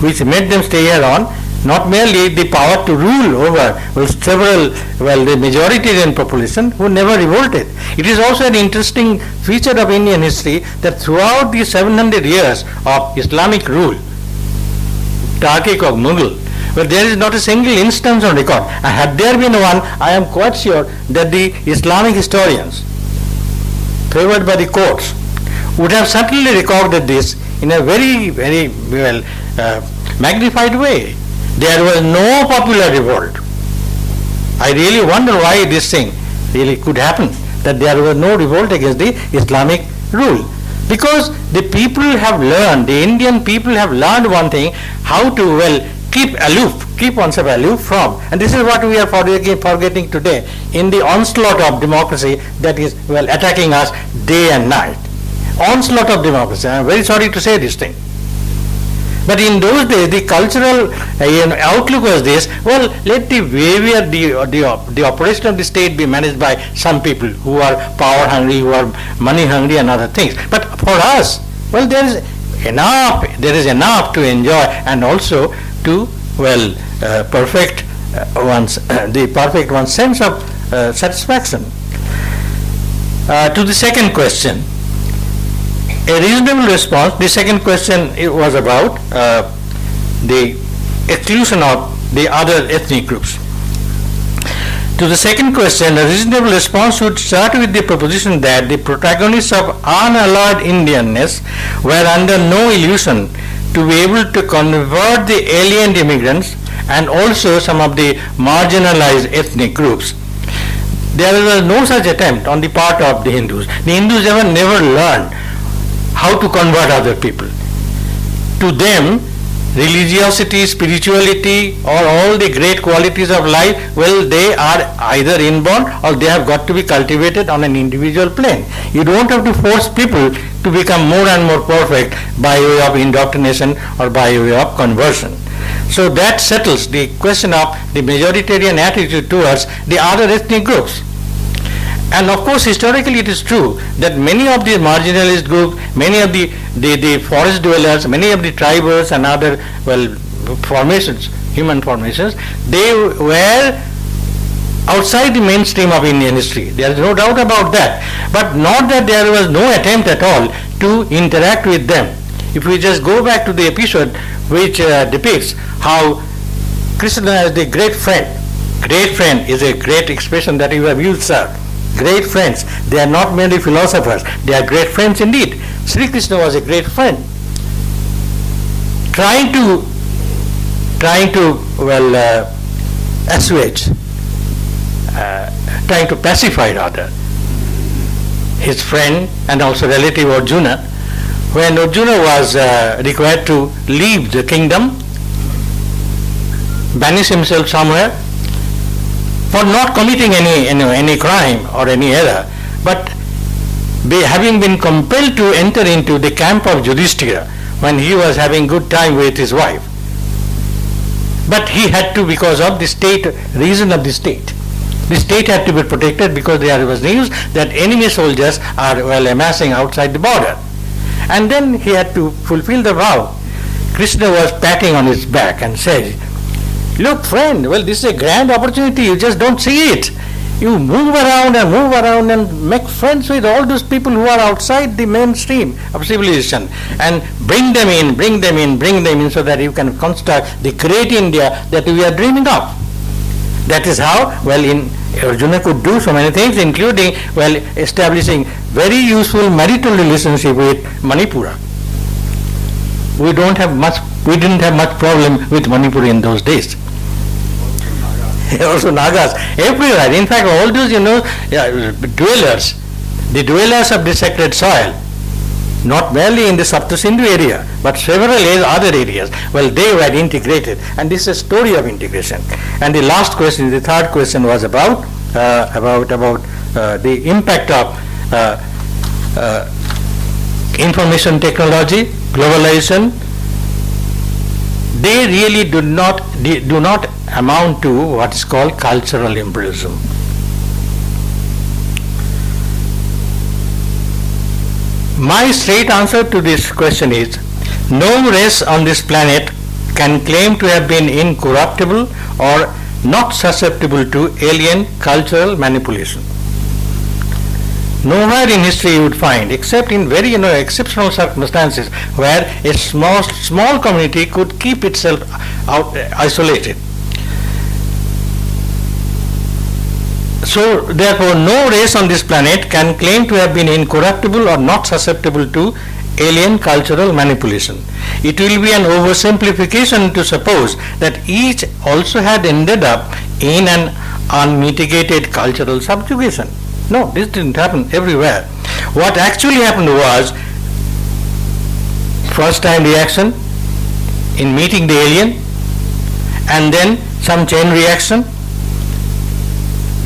[SPEAKER 7] which made them stay here on, not merely the power to rule over the majoritarian population who never revolted. It is also an interesting feature of Indian history that throughout the 700 years of Islamic rule, Turkic or Mughal, but there is not a single instance on record. And had there been one, I am quite sure that the Islamic historians, favored by the courts, would have certainly recorded this in a very, very magnified way. There was no popular revolt. I really wonder why this thing really could happen, that there was no revolt against the Islamic rule. Because the people have learned, the Indian people have learned one thing, how to keep oneself aloof from. And this is what we are forgetting today in the onslaught of democracy that is attacking us day and night. Onslaught of democracy. I am very sorry to say this thing. But in those days, the cultural outlook was this: let the behavior, the operation of the state be managed by some people who are power hungry, who are money hungry, and other things. But for us, there is enough to enjoy, and also to perfect one's sense of satisfaction. To the second question. A reasonable response. The second question was about the exclusion of the other ethnic groups. To the second question, a reasonable response should start with the proposition that the protagonists of unalloyed Indianness were under no illusion to be able to convert the alien immigrants and also some of the marginalized ethnic groups. There was no such attempt on the part of the Hindus. The Hindus never learned how to convert other people. To them, religiosity, spirituality, or all the great qualities of life, they are either inborn or they have got to be cultivated on an individual plane. You don't have to force people to become more and more perfect by way of indoctrination or by way of conversion. So that settles the question of the majoritarian attitude towards the other ethnic groups. And of course, historically it is true that many of the marginalized groups, many of the forest dwellers, many of the tribals and other formations, human formations, they were outside the mainstream of Indian history. There is no doubt about that. But not that there was no attempt at all to interact with them. If we just go back to the episode which depicts how Krishna as the great friend is a great expression that you have used, sir. Great friends. They are not merely philosophers. They are great friends indeed. Sri Krishna was a great friend. Trying to assuage, trying to pacify rather, his friend and also relative Arjuna, when Arjuna was required to leave the kingdom, banish himself somewhere, for not committing any crime or any error, but having been compelled to enter into the camp of Yudhishthira when he was having good time with his wife. But he had to, because of the reason of the state. The state had to be protected because there was news that enemy soldiers are amassing outside the border. And then he had to fulfill the vow. Krishna was patting on his back and said, "Look, friend, this is a grand opportunity. You just don't see it. You move around and make friends with all those people who are outside the mainstream of civilization and bring them in so that you can construct the great India that we are dreaming of." That is how, Arjuna could do so many things, including, establishing very useful marital relationship with Manipura. We didn't have much problem with Manipur in those days. Also Nagas, everywhere. In fact, all those, dwellers, the dwellers of the sacred soil, not merely in the Saptasindhu area, but several other areas, they were integrated. And this is a story of integration. And the last question, the third question was about the impact of information technology, globalization. They really do not amount to what is called cultural imperialism. My straight answer to this question is, no race on this planet can claim to have been incorruptible or not susceptible to alien cultural manipulation. Nowhere in history you would find, except in very exceptional circumstances, where a small community could keep itself isolated. So therefore no race on this planet can claim to have been incorruptible or not susceptible to alien cultural manipulation. It will be an oversimplification to suppose that each also had ended up in an unmitigated cultural subjugation. No, this didn't happen everywhere. What actually happened was, first time reaction in meeting the alien, and then some chain reaction.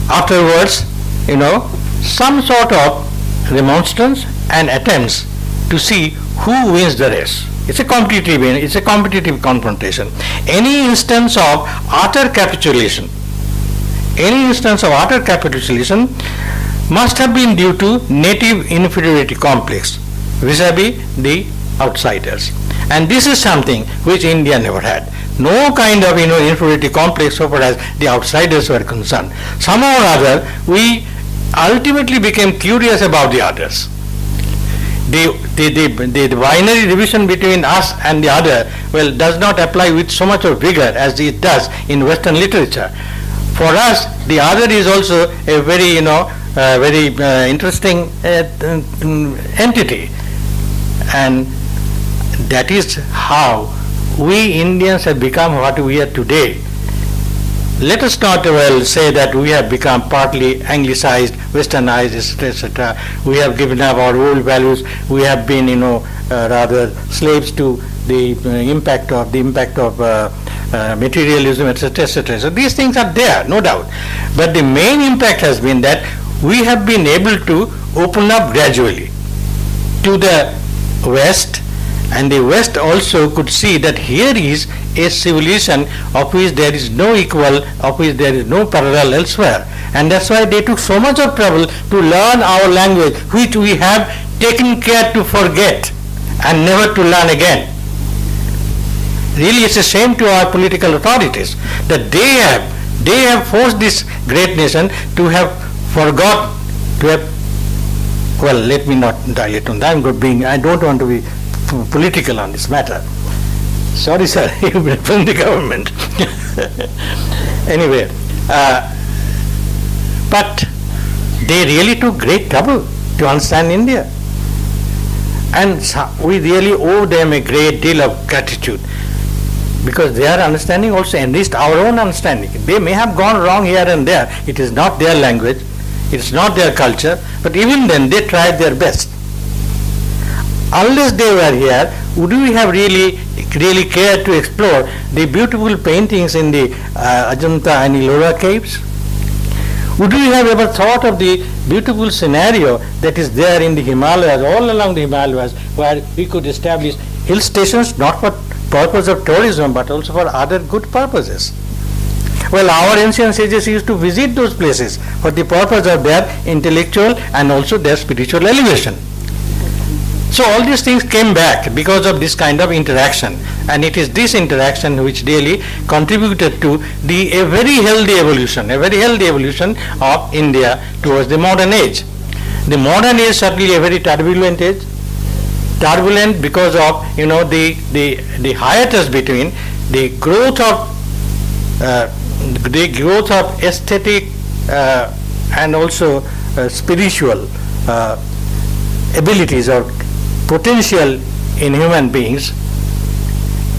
[SPEAKER 7] Afterwards, some sort of remonstrance and attempts to see who wins the race. It's a competitive confrontation. Any instance of utter capitulation must have been due to native inferiority complex vis-a-vis the outsiders. And this is something which India never had. No kind of inferiority complex so far as the outsiders were concerned. Somehow or other, we ultimately became curious about the others. The binary division between us and the other, does not apply with so much of vigor as it does in Western literature. For us, the other is also a very, very interesting entity, and that is how we Indians have become what we are today. Let us not say that we have become partly anglicized, westernized, etc. We have given up our old values. We have been, rather slaves to the impact of materialism, etc., etc. So these things are there, no doubt. But the main impact has been that we have been able to open up gradually to the West, and the West also could see that here is a civilization of which there is no equal, of which there is no parallel elsewhere. And that's why they took so much of trouble to learn our language, which we have taken care to forget and never to learn again. Really, it's a shame to our political authorities that they have forced this great nation to have forgot, to have, let me not dilate on that. I don't want to be political on this matter. Sorry, sir, you've been from the government. Anyway, but they really took great trouble to understand India. And we really owe them a great deal of gratitude, because their understanding also enriched our own understanding. They may have gone wrong here and there. It is not their language, it is not their culture, but even then they tried their best. Unless they were here, would we have really cared to explore the beautiful paintings in the Ajanta and Ellora caves? Would we have ever thought of the beautiful scenario that is there in the Himalayas, all along the Himalayas, where we could establish hill stations, not for purpose of tourism, but also for other good purposes? Our ancient sages used to visit those places for the purpose of their intellectual and also their spiritual elevation. So all these things came back because of this kind of interaction, and it is this interaction which really contributed to a very healthy evolution of India towards the modern age. The modern age is certainly a very turbulent age, turbulent because of the hiatus between the growth of the growth of aesthetic and also spiritual abilities or potential in human beings,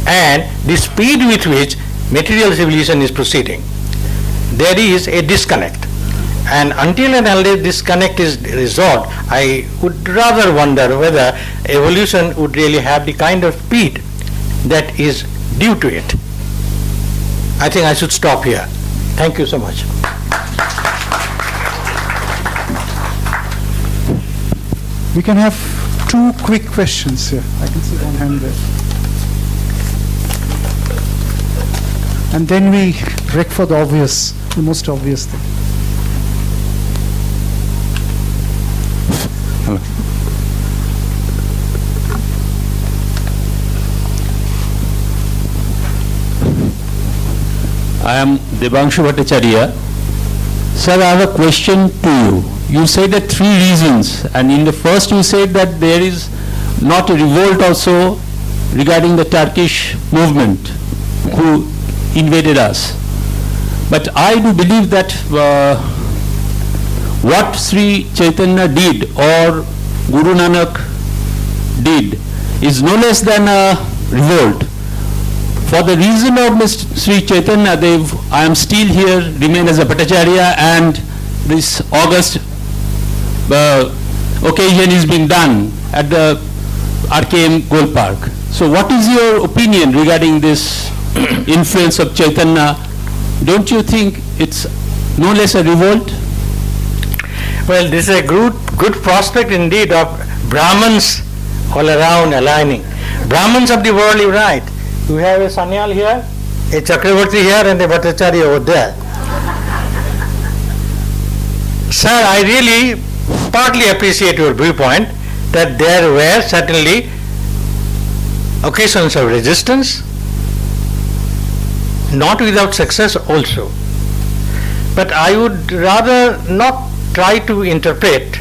[SPEAKER 7] and the speed with which material civilization is proceeding. There is a disconnect. And until and unless disconnect is resolved, I would rather wonder whether evolution would really have the kind of speed that is due to it. I think I should stop here. Thank you so much.
[SPEAKER 1] We can have 2 quick questions here. I can see one hand there. And then we break for the obvious, the most obvious thing.
[SPEAKER 3] I am Devanshu Bhattacharya. Sir, I have a question to you. You said that 3 reasons, and in the first you said that there is not a revolt also regarding the Turkish movement who invaded us. But I do believe that what Sri Chaitanya did or Guru Nanak did is no less than a revolt. For the reason of Mr. Sri Chaitanya Dev, I am still here, remain as a Bhattacharya, and this August occasion is being done at the RKM Gold Park. So what is your opinion regarding this influence of Chaitanya? Don't you think it's no less a revolt?
[SPEAKER 7] Well, this is a good prospect indeed of Brahmins all around aligning. Brahmins of the world, you're right. You have a Sanyal here, a Chakravarti here, and a Bhattacharya over there. Sir, I really partly appreciate your viewpoint that there were certainly occasions of resistance, not without success also. But I would rather not try to interpret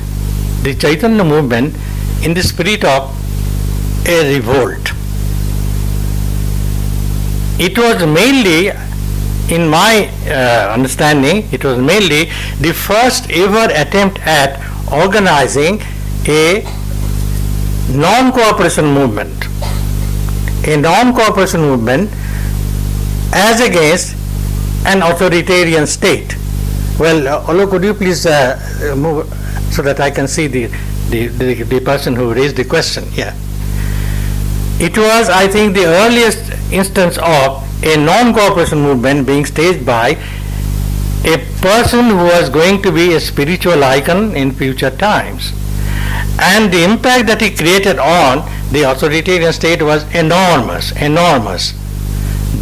[SPEAKER 7] the Chaitanya movement in the spirit of a revolt. It was mainly, in my understanding, it was mainly the first ever attempt at organizing a non-cooperation movement. A non-cooperation movement as against an authoritarian state. Well, Alok, could you please move so that I can see the person who raised the question? Yeah. It was, I think, the earliest instance of a non-cooperation movement being staged by a person who was going to be a spiritual icon in future times. And the impact that he created on the authoritarian state was enormous.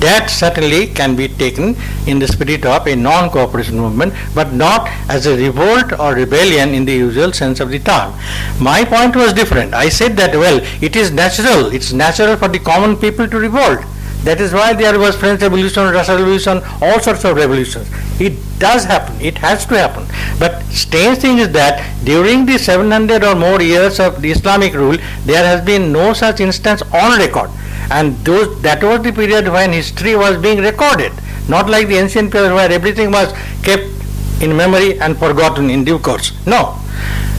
[SPEAKER 7] That certainly can be taken in the spirit of a non-cooperation movement, but not as a revolt or rebellion in the usual sense of the term. My point was different. I said that, well, it's natural for the common people to revolt. That is why there was French Revolution, Russian Revolution, all sorts of revolutions. It does happen, it has to happen. But strange thing is that during the 700 or more years of the Islamic rule, there has been no such instance on record. And that was the period when history was being recorded, not like the ancient period where everything was kept in memory and forgotten in due course. No.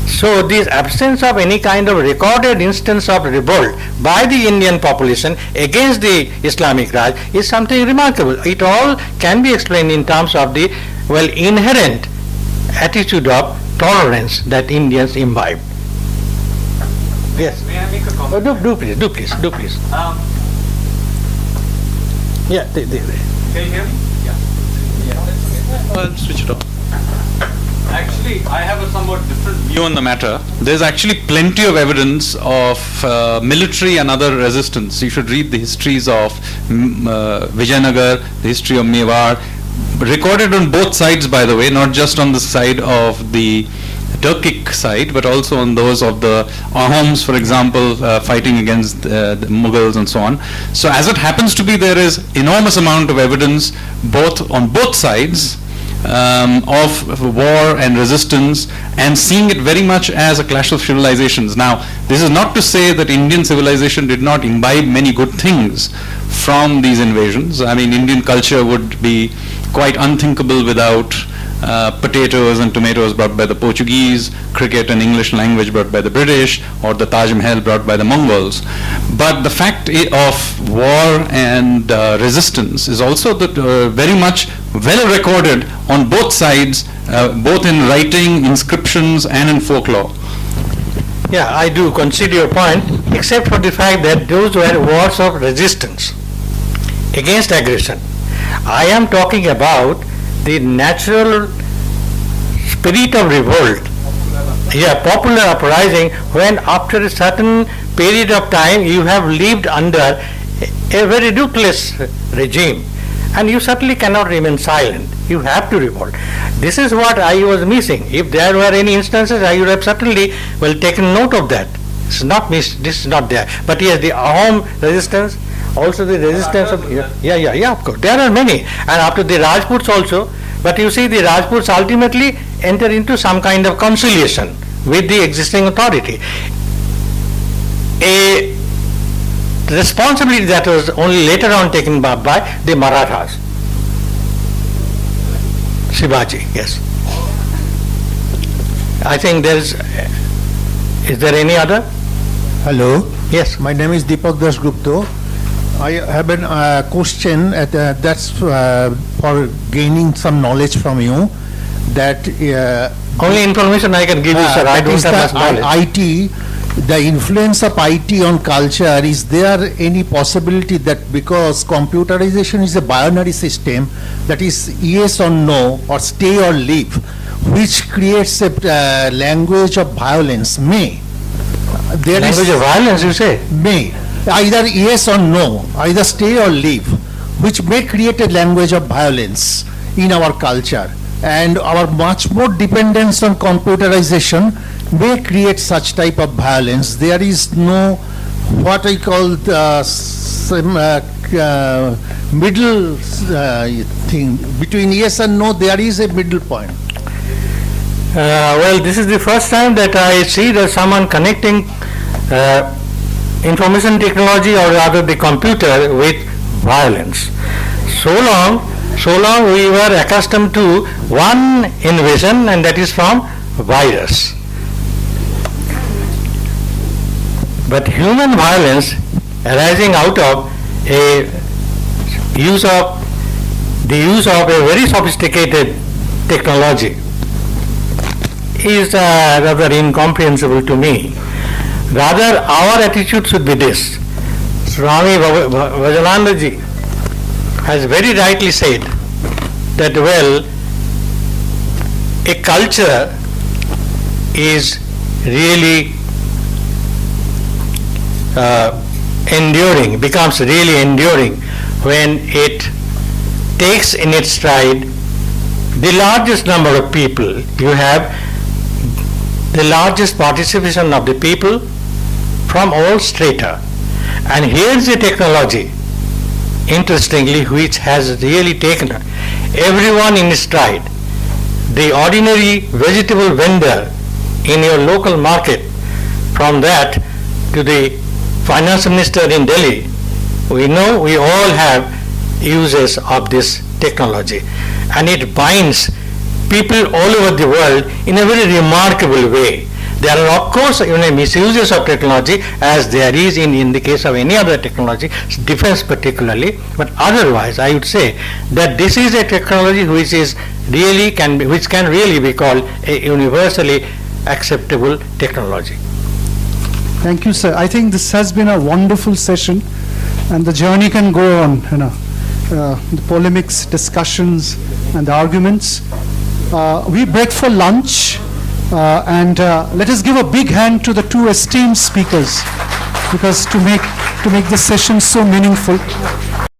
[SPEAKER 7] So this absence of any kind of recorded instance of revolt by the Indian population against the Islamic Raj is something remarkable. It all can be explained in terms of the, well, inherent attitude of tolerance that Indians imbibe. Yes.
[SPEAKER 2] May I make a comment?
[SPEAKER 7] Do please. Yeah.
[SPEAKER 2] Can you hear me? Yeah. I'll switch it off. Actually, I have a somewhat different view on the matter. There's actually plenty of evidence of military and other resistance. You should read the histories of Vijayanagar, the history of Mewar, recorded on both sides, by the way, not just on the side of the Turkic side, but also on those of the Ahoms, for example, fighting against the Mughals and so on. So as it happens to be, there is enormous amount of evidence on both sides of war and resistance, and seeing it very much as a clash of civilizations. Now, this is not to say that Indian civilization did not imbibe many good things
[SPEAKER 8] from these invasions. I mean, Indian culture would be quite unthinkable without potatoes and tomatoes brought by the Portuguese, cricket and English language brought by the British, or the Taj Mahal brought by the Mongols. But the fact of war and resistance is also very much well recorded on both sides, both in writing, inscriptions, and in folklore.
[SPEAKER 7] Yeah, I do concede your point, except for the fact that those were wars of resistance against aggression. I am talking about the natural spirit of revolt, popular uprising, when after a certain period of time you have lived under a very ruthless regime, and you certainly cannot remain silent. You have to revolt. This is what I was missing. If there were any instances, I would have certainly taken note of that. This is not there. But yes, the Ahom resistance, also the resistance of, of course. There are many. And after the Rajputs also, but you see the Rajputs ultimately enter into some kind of conciliation with the existing authority. A responsibility that was only later on taken by the Marathas. Shivaji, yes. I think is there any other?
[SPEAKER 9] Hello.
[SPEAKER 7] Yes.
[SPEAKER 9] My name is Deepak Das Gupta. I have a question that's for gaining some knowledge from you. That
[SPEAKER 7] only information I can give you, sir. I don't have much knowledge.
[SPEAKER 9] IT, the influence of IT on culture. Is there any possibility that because computerization is a binary system, that is yes or no, or stay or leave, which creates a language of violence?
[SPEAKER 7] Language of violence, you say?
[SPEAKER 9] May. Either yes or no, either stay or leave, which may create a language of violence in our culture. And our much more dependence on computerization may create such type of violence. There is no, what I call middle thing. Between yes and no, there is a middle point.
[SPEAKER 7] Well, this is the first time that I see that someone connecting information technology, or rather the computer, with violence. So long we were accustomed to one invasion, and that is from virus. But human violence arising out of the use of a very sophisticated technology is rather incomprehensible to me. Rather, our attitude should be this. Swami Vajananda ji has very rightly said that, a culture is really enduring, becomes really enduring when it takes in its stride the largest number of people. You have the largest participation of the people from all strata. And here is a technology, interestingly, which has really taken everyone in stride. The ordinary vegetable vendor in your local market, from that to the finance minister in Delhi, we know we all have uses of this technology, and it binds people all over the world in a very remarkable way. There are of course misuses of technology, as there is in the case of any other technology, defense particularly, but otherwise I would say that this is a technology which can really be called a universally acceptable technology.
[SPEAKER 1] Thank you, sir. I think this has been a wonderful session, and the journey can go on, the polemics, discussions, and the arguments. We break for lunch, and let us give a big hand to the two esteemed speakers, because to make this session so meaningful.